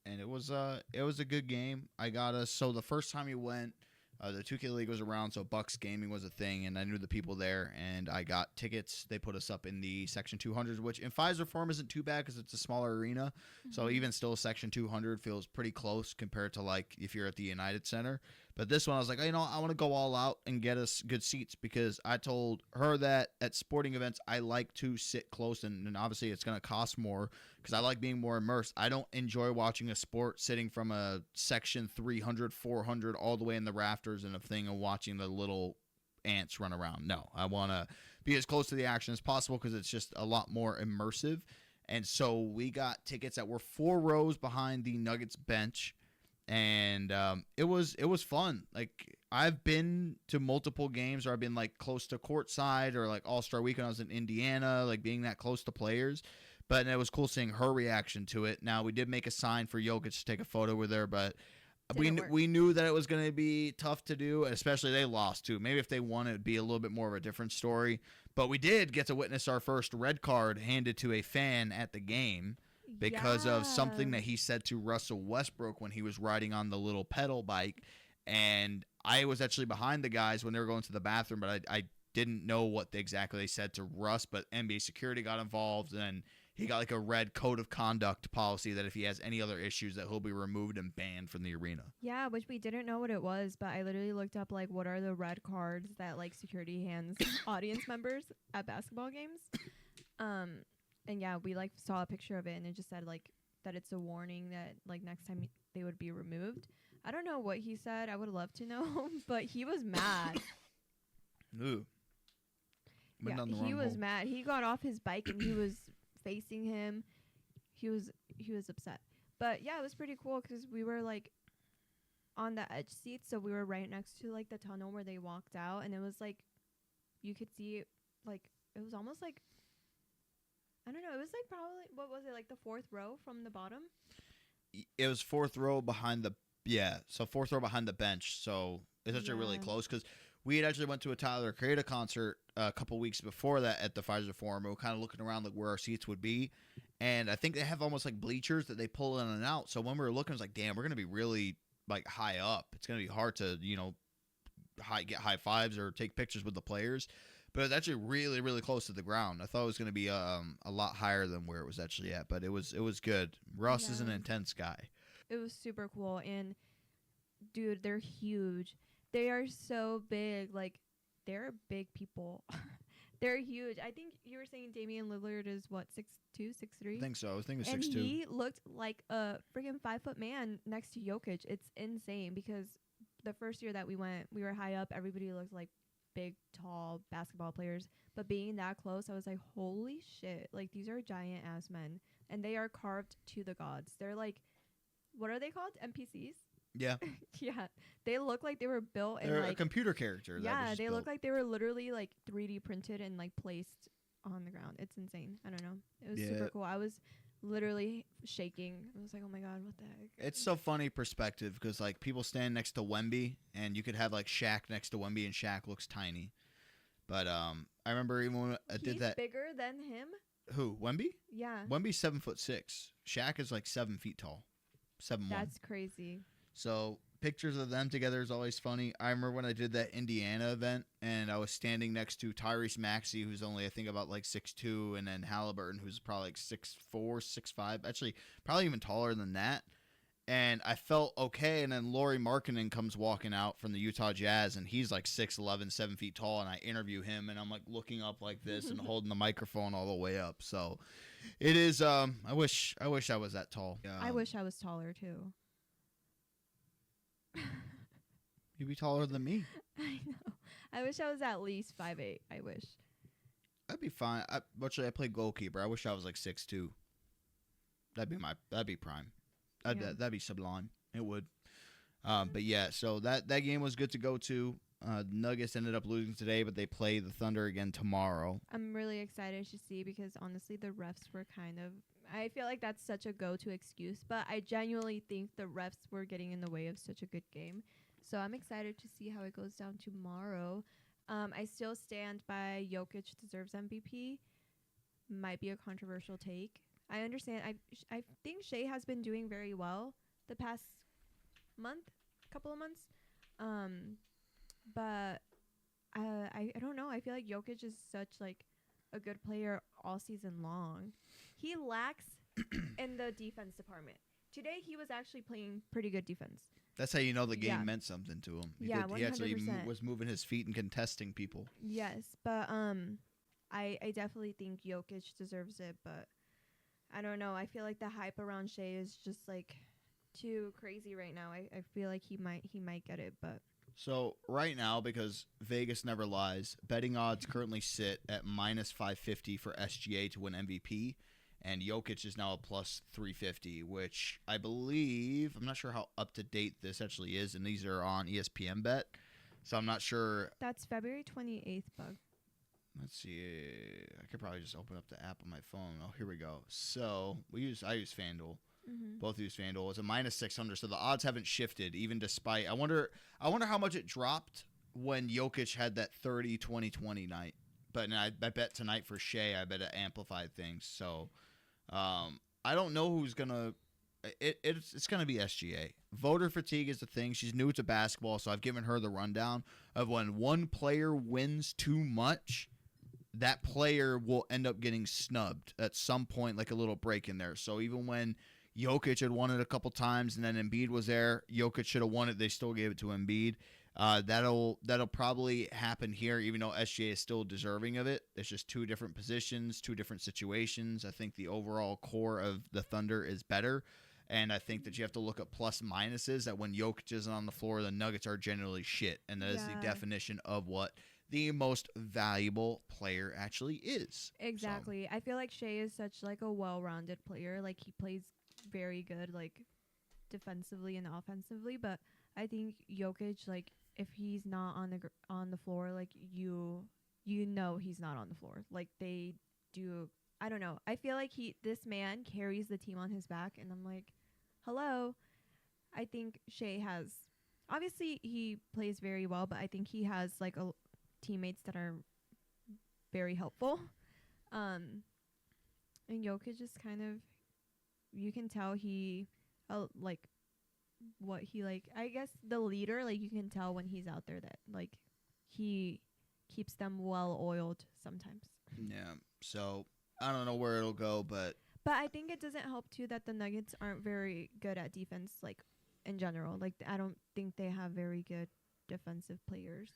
Speaker 1: And it was a good game. I got us. So the first time we went, the 2K League was around, so Bucks gaming was a thing, and I knew the people there, and I got tickets. They put us up in the Section 200, which in Pfizer form isn't too bad because it's a smaller arena.
Speaker 2: Mm-hmm.
Speaker 1: So even still, Section 200 feels pretty close compared to like if you're at the United Center. But this one, I was like, I want to go all out and get us good seats, because I told her that at sporting events, I like to sit close, and obviously it's going to cost more because I like being more immersed. I don't enjoy watching a sport sitting from a section 300, 400 all the way in the rafters and a thing and watching the little ants run around. No, I want to be as close to the action as possible because it's just a lot more immersive. And so we got tickets that were 4 rows behind the Nuggets bench. And it was fun. Like, I've been to multiple games where I've been like close to courtside, or like All-Star Weekend I was in Indiana, like being that close to players. But it was cool seeing her reaction to it. Now, we did make a sign for Jokic to take a photo with her, but we knew that it was going to be tough to do, especially they lost too. Maybe if they won, it would be a little bit more of a different story. But we did get to witness our first red card handed to a fan at the game, because of something that he said to Russell Westbrook when he was riding on the little pedal bike. And I was actually behind the guys when they were going to the bathroom, but I didn't know what exactly they said to Russ. But NBA security got involved, and he got like a red code of conduct policy that if he has any other issues that he'll be removed and banned from the arena.
Speaker 2: Yeah, which we didn't know what it was, but I literally looked up like what are the red cards that like security hands audience members at basketball games. And yeah, we like saw a picture of it, and it just said like that it's a warning that like next time they would be removed. I don't know what he said. I would love to know, but he was mad.
Speaker 1: Ooh.
Speaker 2: Yeah, he was mad. He got off his bike and he was facing him. He was upset. But yeah, it was pretty cool because we were like on the edge seats, so we were right next to like the tunnel where they walked out, and it was like you could see like it was almost like, I don't know. It was like probably, what was it, like the 4th row from the bottom?
Speaker 1: It was 4th row behind the, so 4th row behind the bench. So it's actually really close, because we had actually went to a Tyler, Creator concert a couple weeks before that at the Pfizer Forum. We were kind of looking around like where our seats would be. And I think they have almost like bleachers that they pull in and out. So when we were looking, it was like, damn, we're going to be really like high up. It's going to be hard to, get high fives or take pictures with the players. but it's actually really, really close to the ground. I thought it was going to be a lot higher than where it was actually at, but it was good. Russ is an
Speaker 2: Yeah.
Speaker 1: intense guy.
Speaker 2: It was super cool. And dude, they're huge. They are so big. Like, they're big people. They're huge. I think you were saying Damian Lillard is what, 6'2", 6'3"?
Speaker 1: I think so. I think it was
Speaker 2: And
Speaker 1: 6'2".
Speaker 2: he looked like a freaking 5-foot man next to Jokic. It's insane because the first year that we went, we were high up. Everybody looked like big, tall basketball players. But being that close, I was like, holy shit. Like, these are giant ass men. And they are carved to the gods. They're like, what are they called? NPCs?
Speaker 1: Yeah,
Speaker 2: Yeah. They look like they were built in
Speaker 1: they're a
Speaker 2: like,
Speaker 1: computer character. that was
Speaker 2: yeah,
Speaker 1: just
Speaker 2: they
Speaker 1: built.
Speaker 2: look like they were literally like 3D printed and like placed on the ground. It's insane. I don't know. It was
Speaker 1: Yeah.
Speaker 2: super cool. I was literally shaking. I was like, oh my God, what the heck?
Speaker 1: It's so funny perspective because like people stand next to Wemby, and you could have like Shaq next to Wemby, and Shaq looks tiny. But I remember even when I did
Speaker 2: He's
Speaker 1: that.
Speaker 2: bigger than him?
Speaker 1: Who? Wemby?
Speaker 2: Yeah.
Speaker 1: Wemby's 7'6". Shaq is like 7 feet tall, 7'1".
Speaker 2: That's crazy.
Speaker 1: So pictures of them together is always funny. I remember when I did that Indiana event, and I was standing next to Tyrese Maxey, who's only I think about like 6'2", and then Halliburton, who's probably like 6'4", 6'5", actually probably even taller than that. And I felt okay, and then Lauri Markkanen comes walking out from the Utah Jazz, and he's like 6'11", 7 feet tall, and I interview him, and I'm like looking up like this and holding the microphone all the way up. So it is. I wish I was that tall.
Speaker 2: I wish I was taller too.
Speaker 1: You'd be taller than me.
Speaker 2: I know. I wish I was at least 5'8". I wish.
Speaker 1: That'd be fine. Actually, I played goalkeeper. I wish I was like 6'2". That'd be prime.
Speaker 2: Yeah.
Speaker 1: That'd be sublime. It would. But yeah, so that game was good to go to. Nuggets ended up losing today, but they play the Thunder again tomorrow.
Speaker 2: I'm really excited to see because honestly, the refs were kind of. I feel like that's such a go-to excuse, but I genuinely think the refs were getting in the way of such a good game. So I'm excited to see how it goes down tomorrow. I still stand by Jokic deserves MVP. Might be a controversial take. I understand. I think Shea has been doing very well the past couple of months. But I don't know. I feel like Jokic is such like a good player all season long. He lacks in the defense department. Today he was actually playing pretty good defense.
Speaker 1: That's how you know the game
Speaker 2: Yeah.
Speaker 1: meant something to him.
Speaker 2: Yeah,
Speaker 1: He actually
Speaker 2: 100%.
Speaker 1: was moving his feet and contesting people.
Speaker 2: Yes, but I definitely think Jokic deserves it, but I don't know. I feel like the hype around Shea is just like too crazy right now. I feel like he might get it, but
Speaker 1: So right now, because Vegas never lies, betting odds currently sit at minus 550 for SGA to win MVP, and Jokic is now a plus 350, which I believe, I'm not sure how up to date this actually is, and these are on ESPN Bet, so I'm not sure.
Speaker 2: that's February 28th, Bug.
Speaker 1: Let's see. I could probably just open up the app on my phone. Oh, here we go. So I use FanDuel.
Speaker 2: Mm-hmm.
Speaker 1: Both use FanDuel. It's a minus 600, so the odds haven't shifted even despite. I wonder how much it dropped when Jokic had that 30-20-20 night. But I bet tonight for Shea, I bet it amplified things. So I don't know who's gonna. It's gonna be SGA. Voter fatigue is the thing. She's new to basketball, so I've given her the rundown of when one player wins too much, that player will end up getting snubbed at some point, like a little break in there. So even when Jokic had won it a couple times and then Embiid was there, Jokic should have won it. They still gave it to Embiid. That'll probably happen here, even though SGA is still deserving of it. It's just two different positions, two different situations. I think the overall core of the Thunder is better. And I think that you have to look at plus minuses, that when Jokic isn't on the floor, the Nuggets are generally shit. And that is the
Speaker 2: Yeah.
Speaker 1: definition of what the most valuable player actually is.
Speaker 2: Exactly. I feel like Shea is such like a well-rounded player. Like he plays very good, like defensively and offensively. But I think Jokic, like if he's not on the floor, like you know he's not on the floor. Like they do. I don't know. I feel like this man carries the team on his back, and I'm like, hello. I think Shea has. Obviously, he plays very well, but I think he has like teammates that are very helpful. And Jokic is kind of, you can tell he, like, what he like. I guess the leader, like you can tell when he's out there that like he keeps them well oiled sometimes.
Speaker 1: Yeah. So I don't know where it'll go, but
Speaker 2: I think it doesn't help too that the Nuggets aren't very good at defense, like in general. Like I don't think they have very good defensive players.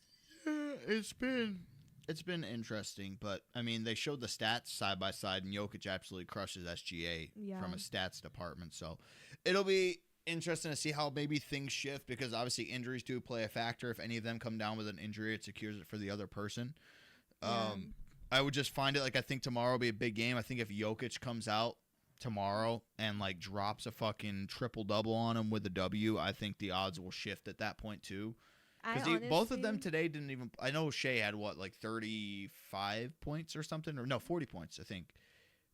Speaker 1: it's been interesting, but I mean they showed the stats side by side, and Jokic absolutely crushes SGA from a stats department. So it'll be interesting to see how maybe things shift, because obviously injuries do play a factor. If any of them come down with an injury, it secures it for the other person. I would just find it like I think tomorrow will be a big game. I think if Jokic comes out tomorrow and like drops a fucking triple double on him with a W, I think the odds will shift at that point too. Because both of them today didn't even. I know Shea had what, like 35 points or something, or no, 40 points I think.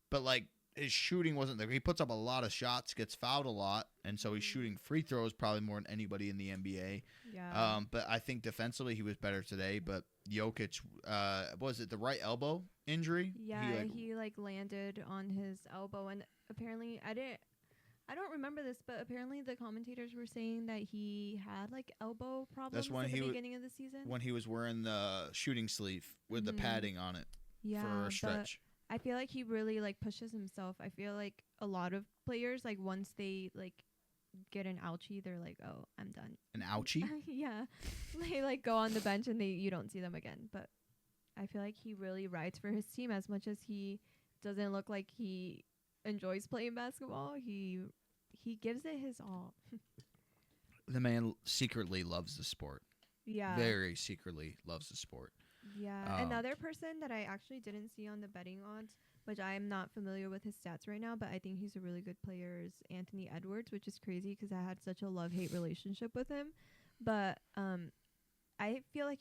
Speaker 1: But like his shooting wasn't there. He puts up a lot of shots, gets fouled a lot, and so he's shooting free throws probably more than anybody in the NBA.
Speaker 2: Yeah.
Speaker 1: But I think defensively he was better today. But Jokic, was it the right elbow injury?
Speaker 2: Yeah, he landed on his elbow, and apparently I don't remember this, but apparently the commentators were saying that he had like elbow problems at the beginning of the season.
Speaker 1: When he was wearing the shooting sleeve with the padding on it for a stretch.
Speaker 2: I feel like he really like pushes himself. I feel like a lot of players, like once they like get an ouchie, they're like, "Oh, I'm done."
Speaker 1: An ouchie?
Speaker 2: Yeah. They like go on the bench and you don't see them again. But I feel like he really rides for his team as much as he doesn't look like he enjoys playing basketball. He gives it his all.
Speaker 1: The man secretly loves the sport.
Speaker 2: Yeah.
Speaker 1: Very secretly loves the sport.
Speaker 2: Yeah. Another person that I actually didn't see on the betting odds, which I am not familiar with his stats right now, but I think he's a really good player, is Anthony Edwards, which is crazy because I had such a love-hate relationship with him. But I feel like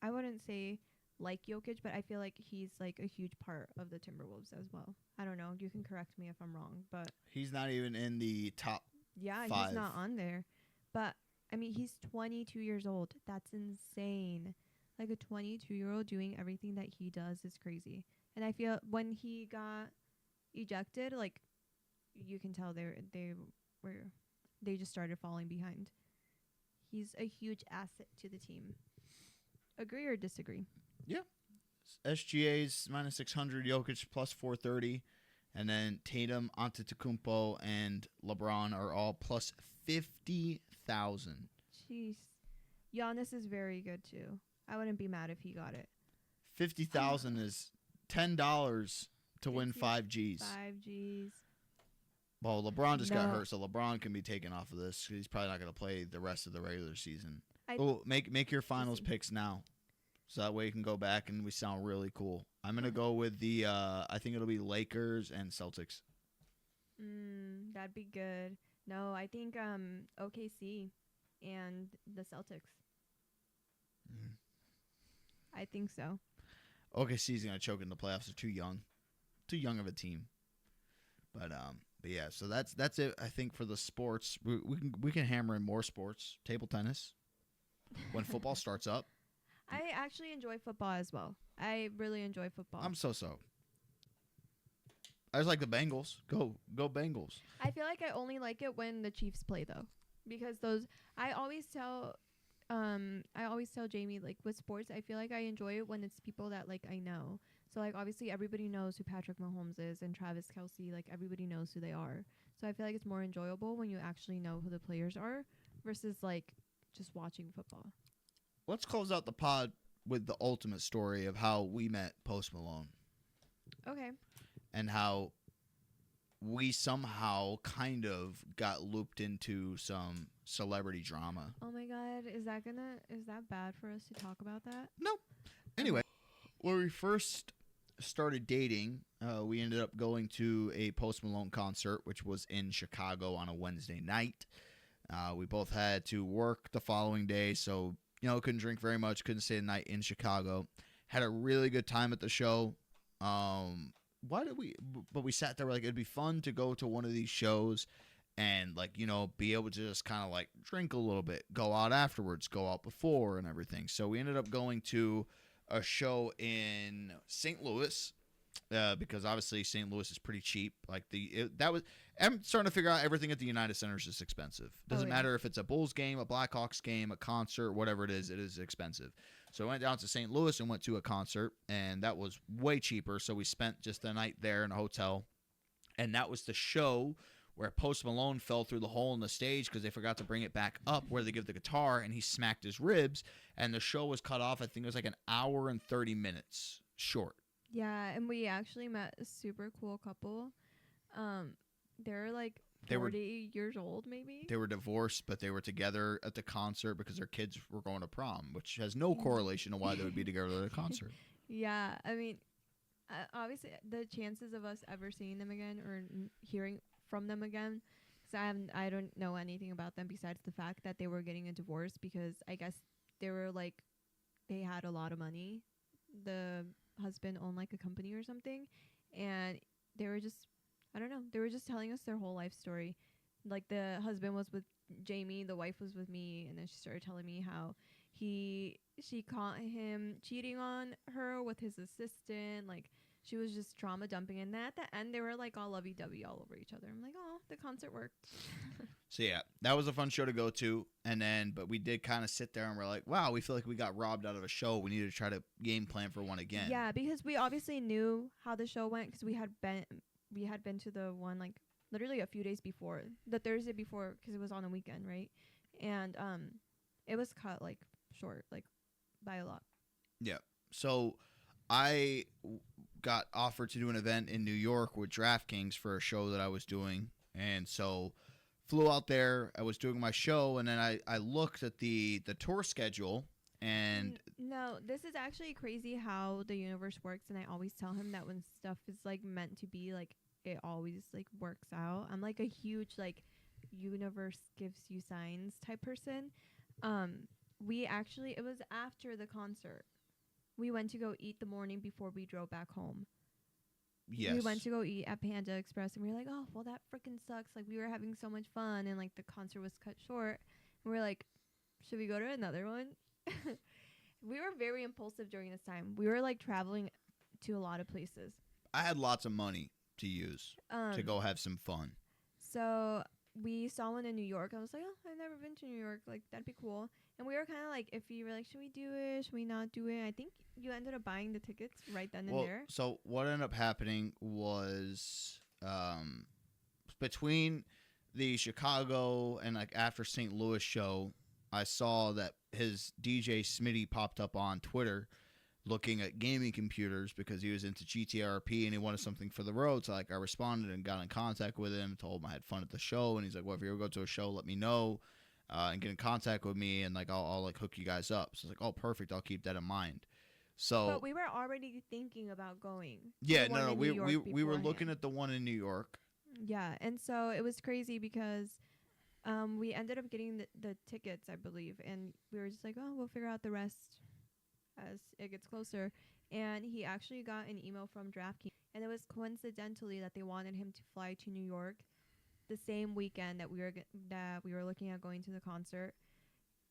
Speaker 2: I wouldn't say like Jokic, but I feel like he's like a huge part of the Timberwolves as well. I don't know. You can correct me if I'm wrong, but
Speaker 1: he's not even in the top 5.
Speaker 2: He's not on there. But I mean, he's 22 years old. That's insane. Like a 22-year-old doing everything that he does is crazy. And I feel when he got ejected, like you can tell they just started falling behind. He's a huge asset to the team. Agree or disagree?
Speaker 1: Yeah. SGA's minus 600, Jokic plus 430, and then Tatum, Antetokounmpo, and LeBron are all plus 50,000.
Speaker 2: Jeez. Giannis is very good too. I wouldn't be mad if he got it.
Speaker 1: 50,000 is $10 to win 5 Gs.
Speaker 2: 5 Gs.
Speaker 1: Well, LeBron just got hurt, so LeBron can be taken off of this. He's probably not going to play the rest of the regular season. Make your finals picks now, so that way you can go back and we sound really cool. I'm going to go with the, I think it'll be Lakers and Celtics.
Speaker 2: That'd be good. No, I think OKC and the Celtics. I think so.
Speaker 1: OKC's going to choke in the playoffs. They're too young. Too young of a team. But yeah, so that's it, I think, for the sports. We can hammer in more sports. Table tennis. When football starts up.
Speaker 2: I actually enjoy football as well. I really enjoy football.
Speaker 1: I'm so. I just like the Bengals. Go Bengals.
Speaker 2: I feel like I only like it when the Chiefs play though. Because I always tell Jamie, like with sports, I feel like I enjoy it when it's people that like I know. So like obviously everybody knows who Patrick Mahomes is and Travis Kelce, like everybody knows who they are. So I feel like it's more enjoyable when you actually know who the players are versus like just watching football.
Speaker 1: Let's close out the pod with the ultimate story of how we met Post Malone.
Speaker 2: Okay. And
Speaker 1: how we somehow kind of got looped into some celebrity drama.
Speaker 2: Oh my God. Is that bad for us to talk about that?
Speaker 1: Nope. Anyway, when we first started dating, we ended up going to a Post Malone concert, which was in Chicago on a Wednesday night. We both had to work the following day, so, couldn't drink very much, couldn't stay the night in Chicago. Had a really good time at the show. But we sat there, we're like, it'd be fun to go to one of these shows and, like, be able to just kind of, like, drink a little bit, go out afterwards, go out before and everything. So we ended up going to a show in St. Louis, because obviously St. Louis is pretty cheap. I'm starting to figure out everything at the United Center is just expensive. Doesn't matter if it's a Bulls game, a Blackhawks game, a concert, whatever it is expensive. So we went down to St. Louis and went to a concert, and that was way cheaper. So we spent just the night there in a hotel, and that was the show where Post Malone fell through the hole in the stage because they forgot to bring it back up where they give the guitar, and he smacked his ribs, and the show was cut off. I think it was like an hour and 30 minutes short.
Speaker 2: Yeah, and we actually met a super cool couple. They're like 40 years old, maybe.
Speaker 1: They were divorced, but they were together at the concert because their kids were going to prom, which has no correlation to why they would be together at a concert.
Speaker 2: Yeah, I mean, obviously, the chances of us ever seeing them again or hearing from them again, because I don't know anything about them besides the fact that they were getting a divorce because I guess they were like, they had a lot of money. The husband owned like a company or something, and they were just, I don't know, they were just telling us their whole life story. Like the husband was with Jamie, the wife was with me, and then she started telling me how she caught him cheating on her with his assistant. Like she was just trauma dumping, and then at the end they were like all lovey-dovey all over each other. I'm like, oh, the concert worked.
Speaker 1: So yeah, that was a fun show to go to, and then but we did kind of sit there and we're like, wow, we feel like we got robbed out of a show. We need to try to game plan for one again.
Speaker 2: Yeah, because we obviously knew how the show went because we had been to the one like literally a few days before, the Thursday before, because it was on a weekend, right? And it was cut like short, like by a lot.
Speaker 1: Yeah. So I got offered to do an event in New York with DraftKings for a show that I was doing, and so flew out there. I was doing my show, and then I looked at the tour schedule, and
Speaker 2: no, this is actually crazy how the universe works, and I always tell him that when stuff is like meant to be, like it always like works out. I'm like a huge like universe gives you signs type person. It was after the concert. We went to go eat the morning before we drove back home.
Speaker 1: Yes.
Speaker 2: We went to go eat at Panda Express, and we were like, oh, well, that freaking sucks. Like, we were having so much fun, and, like, the concert was cut short. And we were like, should we go to another one? We were very impulsive during this time. We were, like, traveling to a lot of places.
Speaker 1: I had lots of money to use to go have some fun.
Speaker 2: So we saw one in New York. I was like, oh, I've never been to New York. Like, that'd be cool. And we were kind of like, if you were like, should we do it? Should we not do it? I think you ended up buying the tickets right then and there.
Speaker 1: So what ended up happening was between the Chicago and like after St. Louis show, I saw that his DJ Smitty popped up on Twitter looking at gaming computers because he was into GTRP and he wanted something for the road. So like I responded and got in contact with him, told him I had fun at the show, and he's like, well, if you ever go to a show, let me know. And get in contact with me, and like I'll like hook you guys up. So it's like, oh, perfect. I'll keep that in mind. So,
Speaker 2: but we were already thinking about going.
Speaker 1: Yeah, no, we were looking at the one in New York.
Speaker 2: Yeah, and so it was crazy because we ended up getting the tickets, I believe, and we were just like, oh, we'll figure out the rest as it gets closer. And he actually got an email from DraftKings, and it was coincidentally that they wanted him to fly to New York the same weekend that we were looking at going to the concert.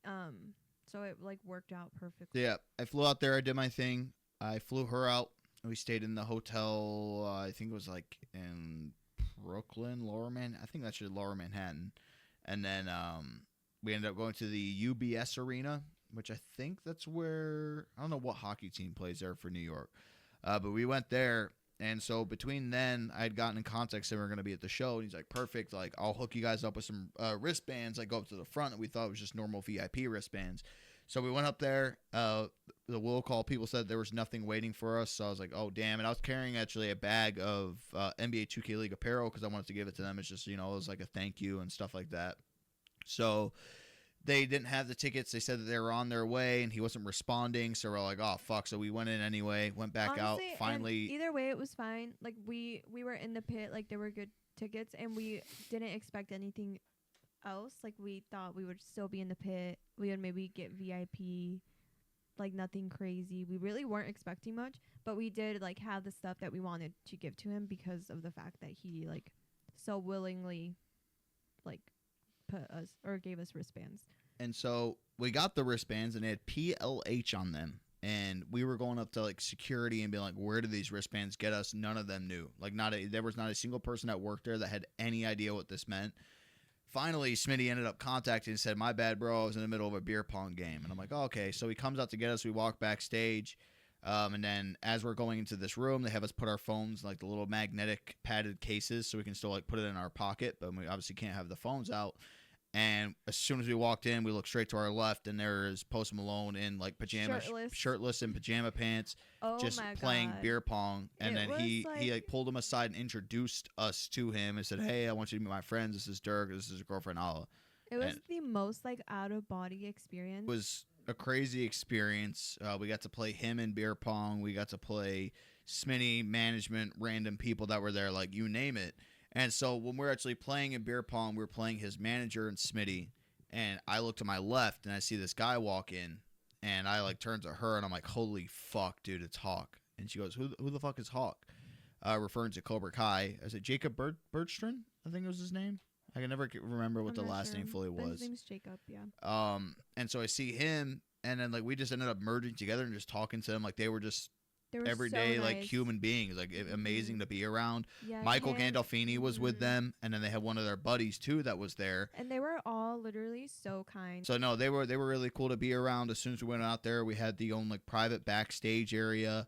Speaker 2: So it like worked out perfectly.
Speaker 1: Yeah, I flew out there. I did my thing. I flew her out. We stayed in the hotel. I think it was like in Brooklyn, Lower Manhattan. I think that's Lower Manhattan. And then we ended up going to the UBS Arena, which I think that's where, I don't know what hockey team plays there for New York. But we went there. And so between then, I had gotten in contact saying we were going to be at the show. And he's like, perfect. Like, I'll hook you guys up with some wristbands. I go up to the front, and we thought it was just normal VIP wristbands. So we went up there. The will call people said there was nothing waiting for us. So I was like, oh, damn. And I was carrying actually a bag of NBA 2K League apparel because I wanted to give it to them. It's just, it was like a thank you and stuff like that. So they didn't have the tickets. They said that they were on their way, and he wasn't responding. So we're like, oh, fuck. So we went in anyway, went back out. Finally,
Speaker 2: either way, it was fine. Like, we were in the pit. Like, there were good tickets, and we didn't expect anything else. Like, we thought we would still be in the pit. We would maybe get VIP, like, nothing crazy. We really weren't expecting much, but we did, like, have the stuff that we wanted to give to him because of the fact that he, like, so willingly, like, gave us wristbands.
Speaker 1: And so we got the wristbands, and they had PLH on them. And we were going up to like security and being like, where do these wristbands get us? None of them knew. Like, there was not a single person that worked there that had any idea what this meant. finally, Smitty ended up contacting and said, "My bad, bro. I was in the middle of a beer pong game." And I'm like, oh, okay. So he comes out to get us. We walk backstage. And then as we're going into this room, they have us put our phones in, like, the little magnetic padded cases so we can still, like, put it in our pocket. But we obviously can't have the phones out. And as soon as we walked in, we looked straight to our left, and there is Post Malone in, like, pajamas, shirtless in pajama pants, just playing beer pong. And then he pulled him aside and introduced us to him and said, "Hey, I want you to meet my friends. This is Dirk. This is his girlfriend, Ala."
Speaker 2: It was the most, like, out-of-body experience.
Speaker 1: It was a crazy experience. We got to play him in beer pong. We got to play Smitty, management, random people that were there, like, you name it. And so when we're actually playing in beer pong, we're playing his manager and Smitty. And I look to my left, and I see this guy walk in. And I, like, turn to her, and I'm like, holy fuck, dude, it's Hawk. And she goes, who the fuck is Hawk? Referring to Cobra Kai. I said, Jacob Bergstrand, I think it was his name. I can never remember what the last name fully was.
Speaker 2: His name's Jacob, yeah.
Speaker 1: And so I see him, and then, like, we just ended up merging together and just talking to them like they were just everyday, so nice. Like, human beings, like, amazing to be around. Yeah, Michael Gandolfini was with them, and then they had one of their buddies too that was there.
Speaker 2: And they were all literally so kind.
Speaker 1: So no, they were really cool to be around. As soon as we went out there, we had the own, like, private backstage area.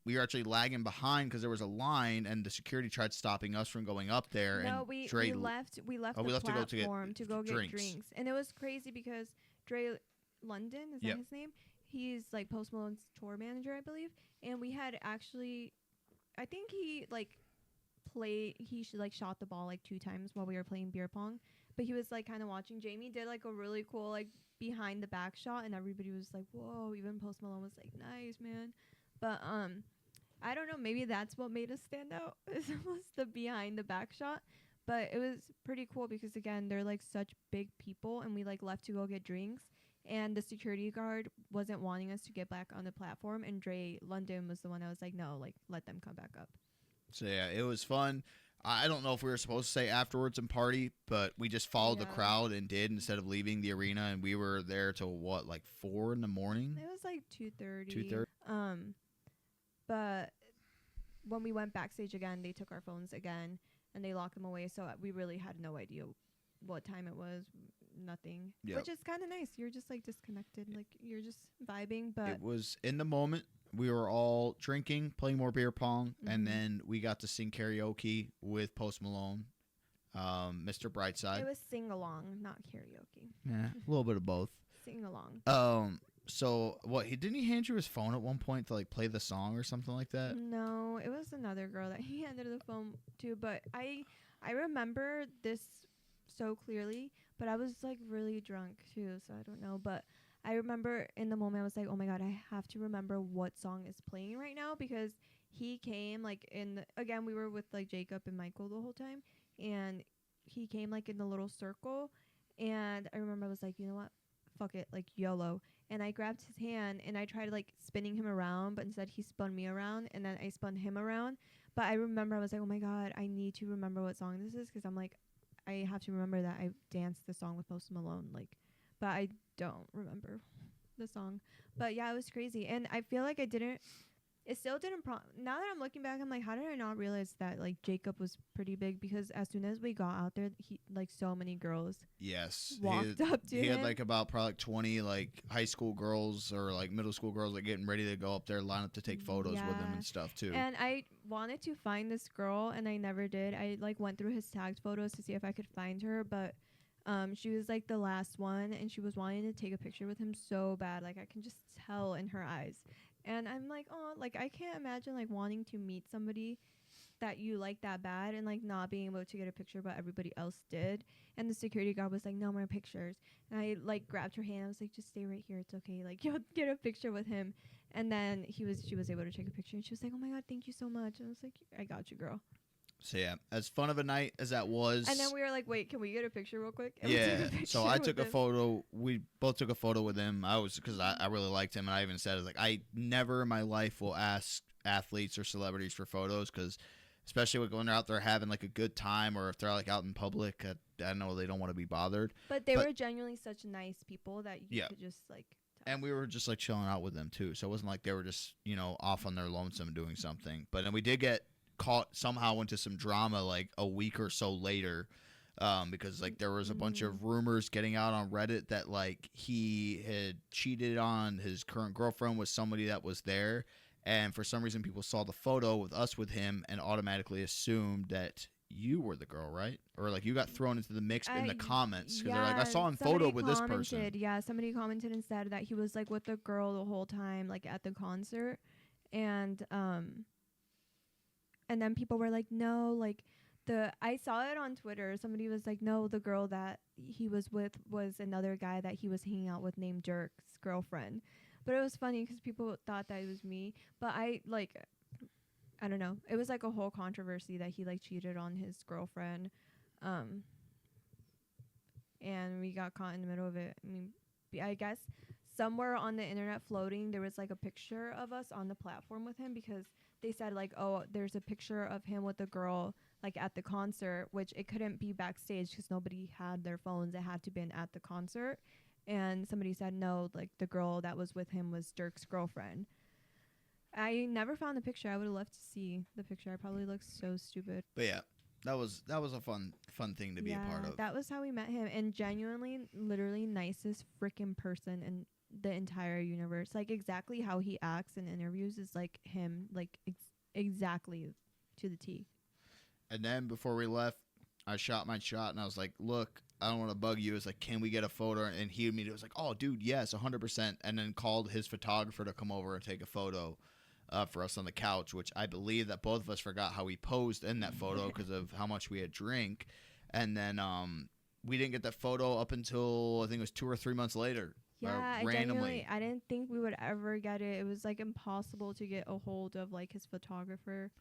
Speaker 1: We were actually lagging behind because there was a line, and the security tried stopping us from going up there.
Speaker 2: No,
Speaker 1: and
Speaker 2: we left the platform to go get drinks. And it was crazy because Dre London, is that his name? He's, like, Post Malone's tour manager, I believe. And we had actually, I think he, like, shot the ball, like, 2 times while we were playing beer pong. But he was, like, kind of watching. Jamie did, like, a really cool, like, behind the back shot, and everybody was like, whoa. Even Post Malone was like, nice, man. But I don't know, maybe that's what made us stand out. It was the behind the back shot. But it was pretty cool because, again, they're, like, such big people, and we, like, left to go get drinks. And the security guard wasn't wanting us to get back on the platform, and Dre London was the one that was like, no, like, let them come back up.
Speaker 1: So, yeah, it was fun. I don't know if we were supposed to say afterwards and party, but we just followed the crowd and did instead of leaving the arena, and we were there till, what, like 4 in the morning?
Speaker 2: It was like 2:30. 2:30. But when we went backstage again, they took our phones again, and they locked them away, so we really had no idea what time it was. Nothing. Yep. Which is kind of nice. You're just, like, disconnected, like, you're just vibing. But it
Speaker 1: was in the moment. We were all drinking, playing more beer pong, and then we got to sing karaoke with Post Malone, Mr. Brightside.
Speaker 2: It was sing along, not karaoke.
Speaker 1: Yeah, a little bit of both.
Speaker 2: Sing along.
Speaker 1: So what? Didn't he hand you his phone at one point to, like, play the song or something like that?
Speaker 2: No, it was another girl that he handed the phone to. But I remember this so clearly. But I was, like, really drunk, too, so I don't know. But I remember in the moment, I was like, oh, my God, I have to remember what song is playing right now. Because he came, like, again, we were with, like, Jacob and Michael the whole time. And he came, like, in the little circle. And I remember I was like, you know what? Fuck it, like, YOLO. And I grabbed his hand, and I tried, like, spinning him around. But instead, he spun me around, and then I spun him around. But I remember I was like, oh, my God, I need to remember what song this is. Because I'm like, I have to remember that I danced the song with Post Malone, like, but I don't remember the song. But yeah, it was crazy, and I feel like it still didn't. Now that I'm looking back, I'm like, how did I not realize that, like, Jacob was pretty big? Because as soon as we got out there, he, like, so many girls.
Speaker 1: Yes,
Speaker 2: walked up to him.
Speaker 1: He had, like, about probably, like, 20, like, high school girls or, like, middle school girls, like, getting ready to go up there, line up to take photos with him and stuff too.
Speaker 2: And I wanted to find this girl, and I never did. I, like, went through his tagged photos to see if I could find her, but she was, like, the last one, and she was wanting to take a picture with him so bad. Like, I can just tell in her eyes. And I'm like, oh, like, I can't imagine, like, wanting to meet somebody that you like that bad and, like, not being able to get a picture, but everybody else did. And the security guard was like, no more pictures. And I, like, grabbed her hand. I was like, just stay right here. It's okay. Like, you'll get a picture with him. And then she was able to take a picture. And she was like, oh, my God, thank you so much. And I was like, I got you, girl.
Speaker 1: So, yeah, as fun of a night as that was.
Speaker 2: And then we were like, wait, can we get a picture real quick? And
Speaker 1: yeah. So I took a photo. We both took a photo with him. Because I really liked him. And I even said, like, I never in my life will ask athletes or celebrities for photos. Because especially when they're out there having, like, a good time, or if they're, like, out in public, I know they don't want to be bothered.
Speaker 2: But they were genuinely such nice people that you could just, like.
Speaker 1: And we were just, like, chilling out with them, too. So it wasn't like they were just, you know, off on their lonesome doing something. But then we did get caught somehow into some drama, like, a week or so later. because like there was a bunch of rumors getting out on Reddit that like he had cheated on his current girlfriend with somebody that was there, and for some reason people saw the photo with us with him and automatically assumed that you were the girl, right? Or like you got thrown into the mix in the comments because they're like, I saw him photo with this person.
Speaker 2: Yeah, somebody commented and said that he was like with the girl the whole time, like at the concert, and then people were like, no, like I saw it on Twitter. Somebody was like, no, the girl that he was with was another guy that he was hanging out with named Dirk's girlfriend. But it was funny because people thought that it was me. But I don't know. It was like a whole controversy that he like cheated on his girlfriend. And we got caught in the middle of it. I mean, I guess somewhere on the internet floating, there was like a picture of us on the platform with him because they said like, oh, there's a picture of him with a girl like at the concert, which it couldn't be backstage because nobody had their phones. It had to been at the concert. And somebody said, no, like the girl that was with him was Dirk's girlfriend. I never found the picture. I would have loved to see the picture. I probably looked so stupid.
Speaker 1: But yeah, that was a fun thing to be a part of.
Speaker 2: That was how we met him. And genuinely, literally nicest freaking person in the entire universe. Like exactly how he acts in interviews is like him, like exactly to the T.
Speaker 1: And then before we left, I shot my shot and I was like, look, I don't want to bug you. It's like, can we get a photo? And he immediately was like, oh, dude, yes, 100%. And then called his photographer to come over and take a photo for us on the couch, which I believe that both of us forgot how we posed in that photo because of how much we had drank. And then we didn't get that photo up until I think it was 2 or 3 months later.
Speaker 2: Yeah, randomly. I didn't think we would ever get it. It was like impossible to get a hold of like his photographer.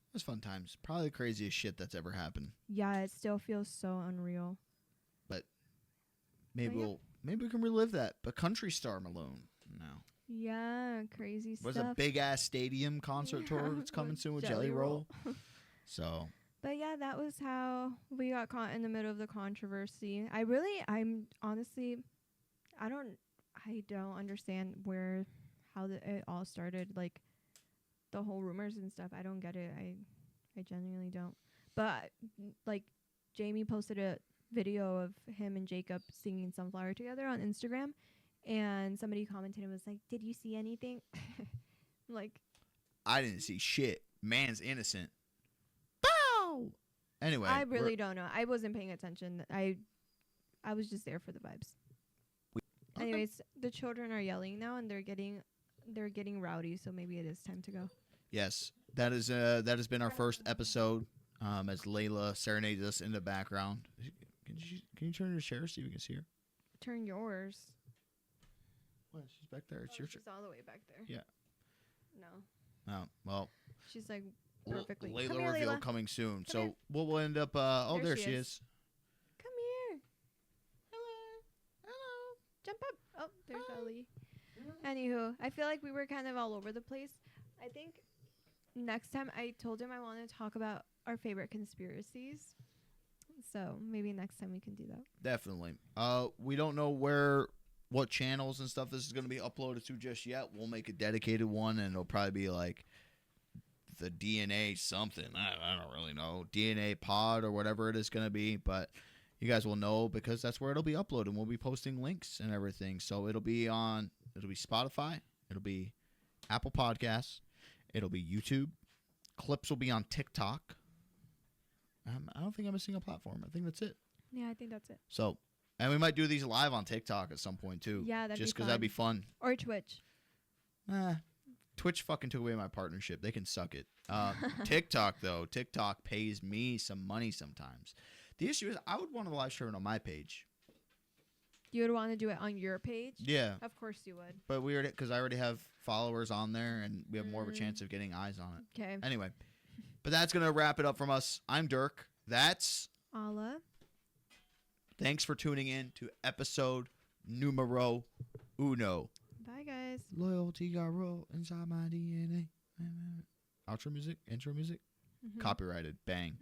Speaker 1: It was fun times. Probably the craziest shit that's ever happened.
Speaker 2: Yeah, it still feels so unreal.
Speaker 1: But maybe we can relive that. But country star Malone now.
Speaker 2: Yeah, crazy stuff.
Speaker 1: There's a big ass stadium concert tour that's coming soon with Jelly Roll. So.
Speaker 2: But yeah, that was how we got caught in the middle of the controversy. I don't understand how it all started. Like the whole rumors and stuff. I don't get it. I genuinely don't. But like Jamie posted a video of him and Jacob singing Sunflower together on Instagram, and somebody commented and was like, did you see anything? Like,
Speaker 1: I didn't see shit. Man's innocent. Bow. Anyway,
Speaker 2: I really don't know. I wasn't paying attention. I was just there for the vibes. Okay. Anyways, the children are yelling now and they're getting rowdy, so maybe it is time to go.
Speaker 1: Yes, that has been our first episode. As Layla serenades us in the background. Can you turn your chair so you can see her?
Speaker 2: Turn yours.
Speaker 1: What? She's back there. It's your chair.
Speaker 2: She's all the way back there.
Speaker 1: Yeah.
Speaker 2: No.
Speaker 1: Oh well.
Speaker 2: She's like perfectly.
Speaker 1: Layla reveal Layla. Coming soon. Come so we'll end up. There she is.
Speaker 2: Come here. Hello. Jump up. Oh, there's Ellie. Anywho, I feel like we were kind of all over the place. I think next time I told him I want to talk about our favorite conspiracies. So maybe next time we can do that. Definitely.
Speaker 1: We don't know what channels and stuff this is going to be uploaded to just yet. We'll make a dedicated one, and it'll probably be like the DNA something. I don't really know. DNA pod or whatever it is going to be. But you guys will know because that's where it'll be uploaded. We'll be posting links and everything. So it'll be Spotify. It'll be Apple Podcasts. It'll be YouTube. Clips will be on TikTok. I don't think I'm missing a platform. I think that's it.
Speaker 2: Yeah, I think that's it.
Speaker 1: So, and we might do these live on TikTok at some point too.
Speaker 2: Yeah, that'd
Speaker 1: just because that'd be fun.
Speaker 2: Or Twitch.
Speaker 1: Twitch fucking took away my partnership. They can suck it. TikTok though, TikTok pays me some money sometimes. The issue is I would want to live stream it on my page.
Speaker 2: You would want to do it on your page?
Speaker 1: Yeah.
Speaker 2: Of course you would.
Speaker 1: But because I already have followers on there and we have more of a chance of getting eyes on it.
Speaker 2: Okay.
Speaker 1: Anyway. But that's going to wrap it up from us. I'm Dirk. That's
Speaker 2: Ala.
Speaker 1: Thanks for tuning in to episode numero uno.
Speaker 2: Bye, guys.
Speaker 1: Loyalty got roll inside my DNA. Outro music, intro music, copyrighted. Bang.